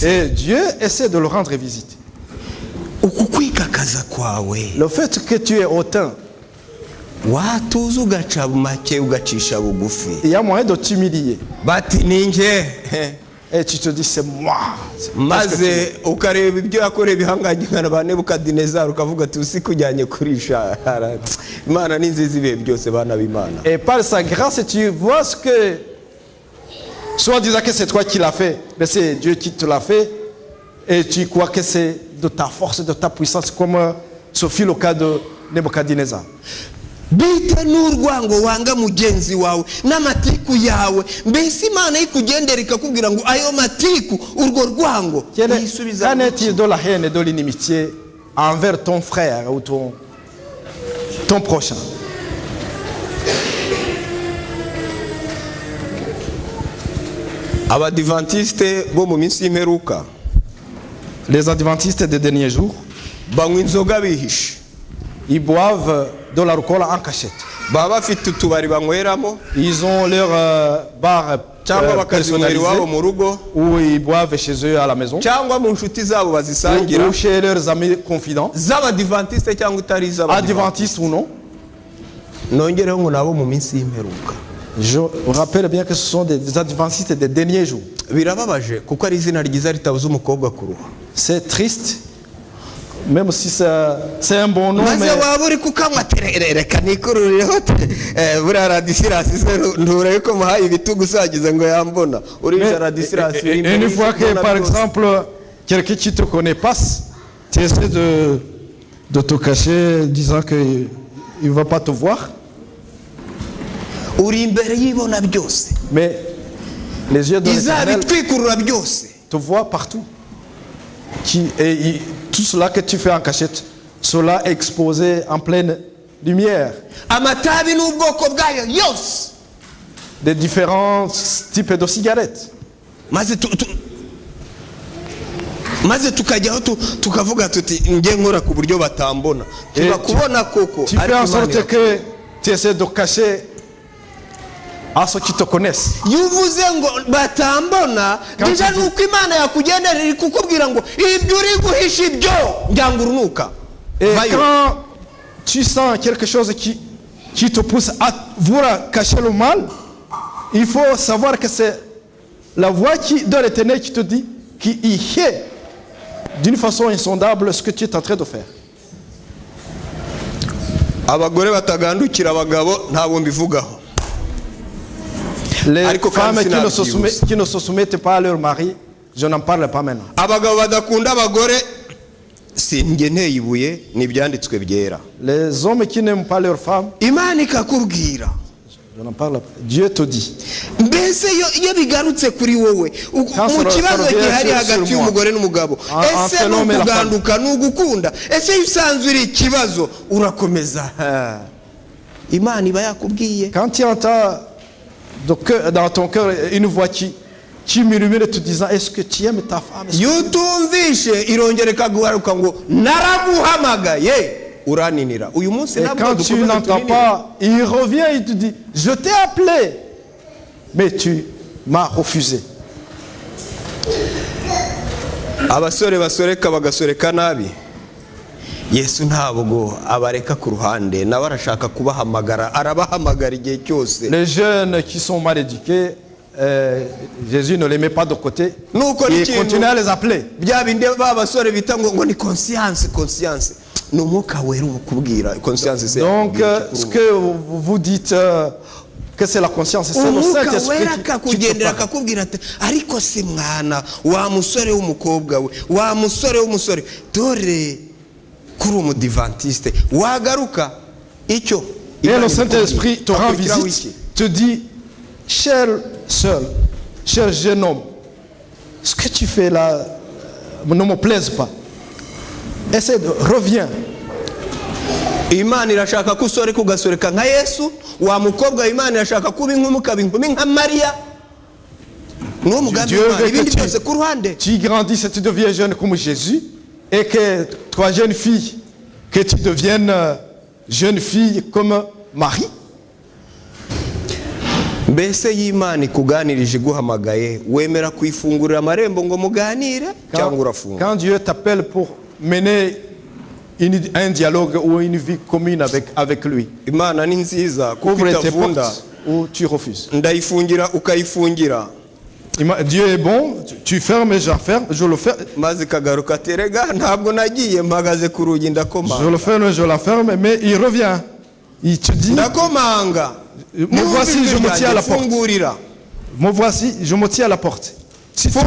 Et Dieu essaie de leur rendre visite. Le fait que tu es hautain, il y a moyen de t'humilier. Et tu te dis, c'est moi. Et par sa grâce, tu vois ce que, soit disant que c'est toi qui l'as fait, mais c'est Dieu qui te l'a fait, et tu crois que c'est de ta force, de ta puissance, comme ce fut le cas de Nebuchadnezzar. Bite n'urwango wanga mugenzi wawe n'amatiku yawe mbese Imana ikugendera ikakubwira ngo ayo matiku urwo rwango yisubiza. Qu'en est-il de la haine et de l'inimitié envers ton frère ou ton prochain? Abadiventiste bo mu minsi y'imperuka, les adventistes des derniers jours, banywa inzoga bihishe. Ils boivent de l'alcool en cachette. Ils ont leur bar personnalisé où ils boivent chez eux à la maison ou chez leurs amis confidents, adventistes ou non. Je rappelle bien que ce sont des adventistes des derniers jours. C'est triste. Même si c'est un bon nom, mais... Une fois que, par exemple, quelqu'un qui te connaît passe, tu essaies de te cacher, disant qu'il ne va pas te voir. Mais les yeux de l'Éternel izabitwikurura byose. te voient partout. Tout cela que tu fais en cachette, cela est exposé en pleine lumière. Amatabi n'ubwoko bwayo yose. Des différents types de cigarettes. maze tukajyaho tukavuga tuti nge nkora ku buryo batambona. Tubakubona koko. Tu fais en sorte que tu essaies de cacher à ceux qui te connaissent. Yuvuze ngo batambona, déjà nuko Imana yakugenderera iri kukubwira ngo ibyo uri guhisha ibyo njyangurunuka. Et quand tu sens quelque chose qui te pousse à vouloir cacher le mal, il faut savoir que c'est la voix de l'Éternel qui te dit, qui y est d'une façon insondable ce que tu es en train de faire. Abagore batagandukira abagabo ntabwo mbivugaho. Les femmes qui ne se soumettent pas à leur mari, je n'en parle pas maintenant. Abagabo badakunda abagore singe nteye ibuye nibyanditswe byera. Les hommes qui n'aiment pas leur femme, Imana ikakubwira. Je n'en parle pas. Dieu te dit. Mbese iyo bigarutse kuri wowe mu kibazo gihari hagati y'umugore n'umugabo, ese nukuganduka n'ugukunda, ese usanzwe uri ikibazo urakomeza. Imana iba yakubwiye. Quand tu entends dans ton cœur une voix qui murmure te disant est-ce que tu aimes ta femme? Yutumvishe irongere kaguharuka ngo naraguhamagaye. Et quand tu n'entends pas, il revient et te dit je t'ai appelé mais tu m'as refusé. Abasore basoreka bagasoreka nabi, Yesu ntabwo abareka ku ruhande, nawe arashaka kubahamagara, arabahamagara igihe cyose. Les jeunes qui sont mal éduqués, Jésus ne les met pas de côté, il continue à les appeler. Bya binde babasore bita ngo ni conscience. Donc ce que vous dites que c'est la conscience, c'est le Saint-Esprit qui te parle. Ariko se mwana wa musore w'umukobwa we, wa musore w'umusore, dore kuri umudivantiste wagaruka icyo. Et le Saint-Esprit te rend visite, te dit cher seul, cher jeune homme, ce que tu fais là ne me plaise pas. Essaie de reviens. Imana irashaka ko usoreka ugasoreka nka Yesu, wa mukobwa Imana irashaka kuba inkumi nka Maria. No mugambi Imana ibindi byose ku ruhande. Tu grandis et tu deviens jeune comme Jésus, et que toi jeune fille, que tu deviennes jeune fille comme Marie. Mbese y'Imana ikuganirije guhamagaye wemera kwifungurira amarembo ngo muganire cyangwa urafunga? Quand Dieu t'appelle pour mener un dialogue ou une vie commune avec lui, Imana ni nziza ouvre tes portes ou tu refuses. Ndayifungira ukayifungira. Dieu est bon, tu fermes et je le ferme. Maze kagaruka terega ntabwo nagiye mpagaze ku rugi ndakoma. Je le ferme, je la ferme, mais il revient. Il te dit ndakomanga. Me voici, je me tiens à la porte. Me voici, je me tiens à la porte. Si tu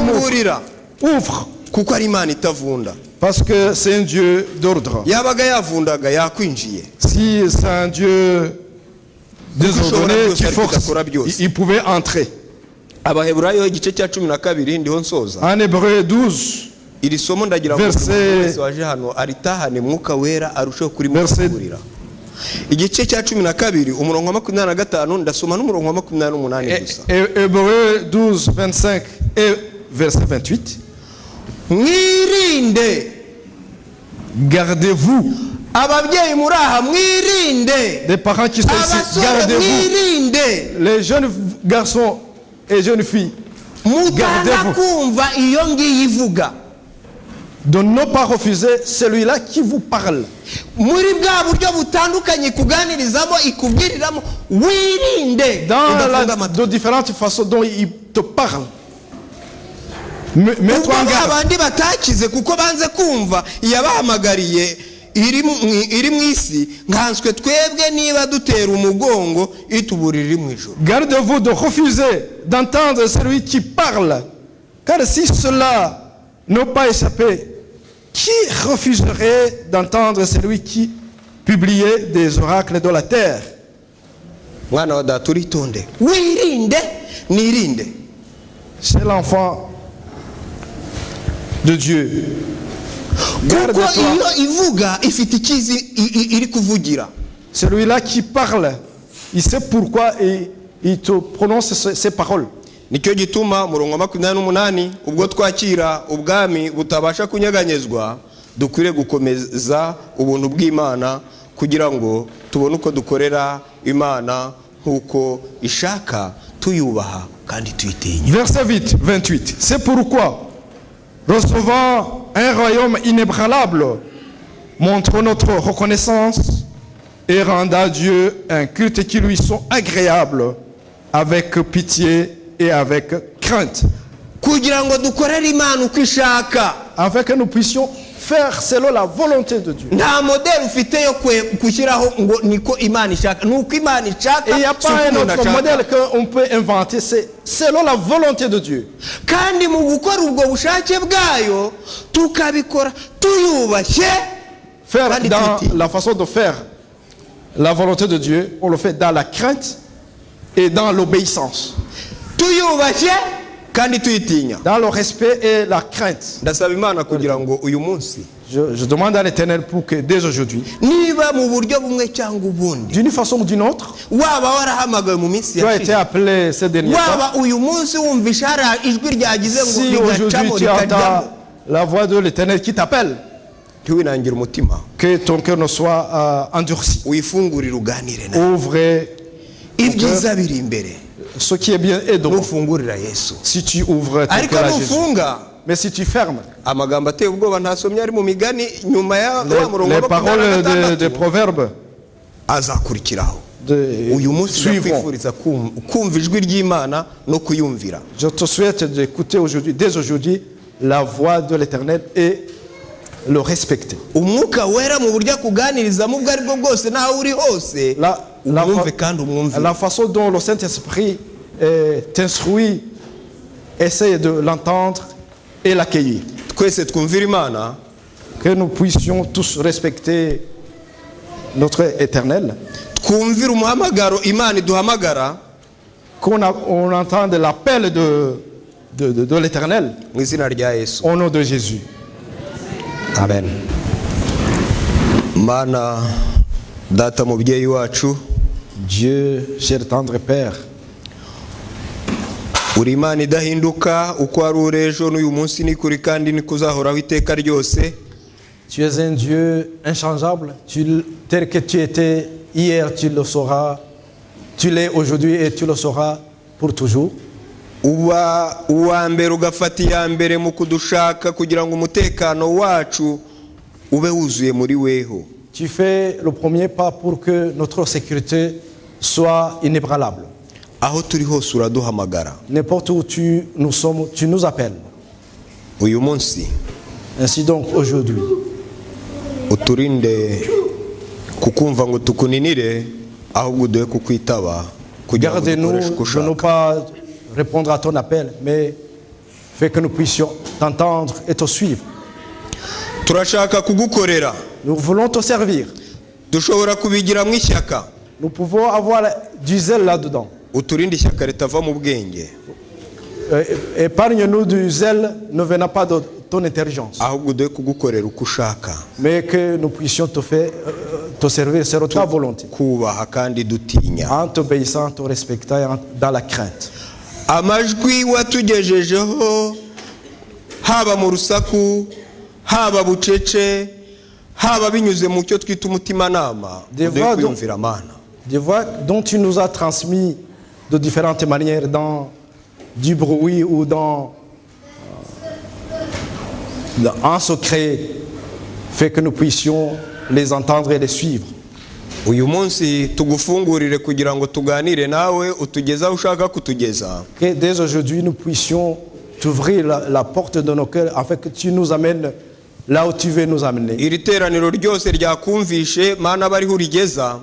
ouvre. Kuko ari Imana itavunda. Parce que c'est un Dieu d'ordre. Yabaga yavundaga yakwinjiye. Si c'est un Dieu désordonné, il pouvait entrer. Abaheburayo igice cya 12 ndiho nsoza. En Hébreu 12, iri somo ndagira ngo waje hano aritahane mwuka wera arushaho kuri mukugurira. Igice cya 12 umurongo wa 25 ndasoma n'umurongo wa 28 gusa. Hébreu 12 25 et verset 28. Mwirinde, gardez-vous. Ababyeyi muri aha mwirinde. Des parents qui sont ici, gardez-vous. Les jeunes garçons et jeunes filles, gardez-vous. De ne pas refuser celui-là qui vous parle. Dans de différentes façons dont il te parle. Mets-toi en garde. Gardez-vous de refuser d'entendre celui qui parle, car si cela n'a pas échappé, qui refuserait d'entendre celui qui publiait des oracles de la terre? nirinde. C'est l'enfant de Dieu. Kuko iyo ivuga ifite ikizi iri kuvugira. Celui-là qui parle, il sait pourquoi il te prononce ces paroles. Nicyo gituma murongo 28 ubwo twakira ubwami butabasha kunyeganyezwa dukwire gukomeza ubuntu bw'Imana kugira ngo tubone uko dukorera Imana nkuko ishaka tuyubaha kandi tuyitinya. Verset 28. C'est pourquoi, recevant un royaume inébranlable, montrons notre reconnaissance et rendons à Dieu un culte qui lui soit agréable, avec pitié et avec crainte. Kugira ngo dukorere Imana uko ishaka. Afin que nous puissions faire selon la volonté de Dieu. Nta modèle ufite yo kushyiraho ngo niko Imana ishaka. Nuko Imana ishaka. Il n'y a pas un autre modèle qu'on peut inventer. C'est selon la volonté de Dieu. Kandi mu gukora ubwo bushake bwayo tukabikora tuyubashye. Faire dans la façon de faire la volonté de Dieu, on le fait dans la crainte et dans l'obéissance. Tuyubashye kandi tuyitinya. Dans le respect et la crainte. Ndasaba Imana kugira ngo uyu munsi je demande à l'Éternel pour que dès aujourd'hui, niba mu buryo bumwe cyangwa ubundi, d'une façon ou d'une autre, waba warahamagaye mu minsi tu as été appelé ces derniers temps. Waba uyu munsi wumvisha hari ijwi ryagize ngo si aujourd'hui tu entends la voix de l'Éternel qui t'appelle, ntiwinangire umutima, que ton cœur ne soit endurci. Wifungurire uganire nawe. Ouvrez ibyiza biri imbere. Ce qui est bien est devant. Nufungurira Yesu. Si tu ouvres ton cœur à Jésus. Mais si tu fermes, amagambo ateye ubwoba ntasomye ari mu migani nyuma ya les paroles de proverbes azakurikiraho. Uyu munsi ndakwifuriza kumva ijwi ry'Imana no kuyumvira. Je te souhaite d'écouter aujourd'hui, dès aujourd'hui, la voix de l'Éternel et le respecter. Umwuka wera mu buryo kuganiriza mu bwo ari bwo bwose naho uri hose. La façon dont le Saint-Esprit t'instruit, essaye de l'entendre et l'accueillir. Que nous puissions tous respecter notre Éternel. Qu'on entende l'appel de l'Éternel au nom de Jésus. Amen. Mana data mubyeyi wacu, Dieu, cher tendre Père, uri Imana idahinduka uko ari urejo n'uyu munsi ni kuri kandi ni kuzahoraho iteka ryose. Tu es un Dieu inchangeable, tel que tu étais hier, tu le seras, tu l'es aujourd'hui et tu le seras pour toujours. Uba uwa mbere ugafata iya mbere mu kudushaka kugira ngo umutekano wacu ube wuzuye muri weho. Tu fais le premier pas pour que notre sécurité soit inébranlable. Aho turi hose uraduhamagara. N'importe où nous sommes, tu nous appelles. Uyu munsi. Ainsi donc aujourd'hui. Uturinde kukumva ngo tukuninire ahubwo duhe kukwitaba. Garde-nous de ne pas répondre à ton appel, mais fais que nous puissions t'entendre et te suivre. Turashaka kugukorera. Nous voulons te servir. Dushobora kubigira mu ishyaka. Nous pouvons avoir du zèle là-dedans. Uturinde ishyaka ritava mu bwenge. Épargne-nous du zèle ne venant pas de ton intelligence. Ahubwo duhe kugukorera uko ushaka. Mais que nous puissions te servir selon ta volonté. Kubaha kandi dutinya. En t'obéissant, en te respectant et dans la crainte. Amajwi watugejejeho haba mu rusaku haba bucece haba binyuze mu cyo twita umutimanama kwiyumvira Mana. Des voix dont tu nous as transmis de différentes manières, dans du bruit ou en secret, fait que nous puissions les entendre et les suivre. Uyu munsi tugufungurire kugira ngo tuganire nawe utugeza ushaka kutugeza. Que dès aujourd'hui nous puissions t'ouvrir la porte de nos cœurs afin que tu nous amènes là où tu veux nous amener. Iri teraniro ryose ryakumvishe Mana bari hurigeza.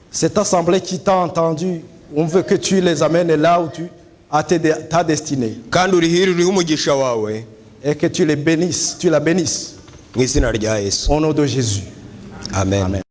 Cette assemblée qui t'a entendu, on veut que tu les amènes là où tu as ta destinée. Kandi urihirire umugisha wawe. Et que tu les bénisses, tu la bénisses. Mu izina rya Yesu. Au nom de Jésus. Amen. Amen.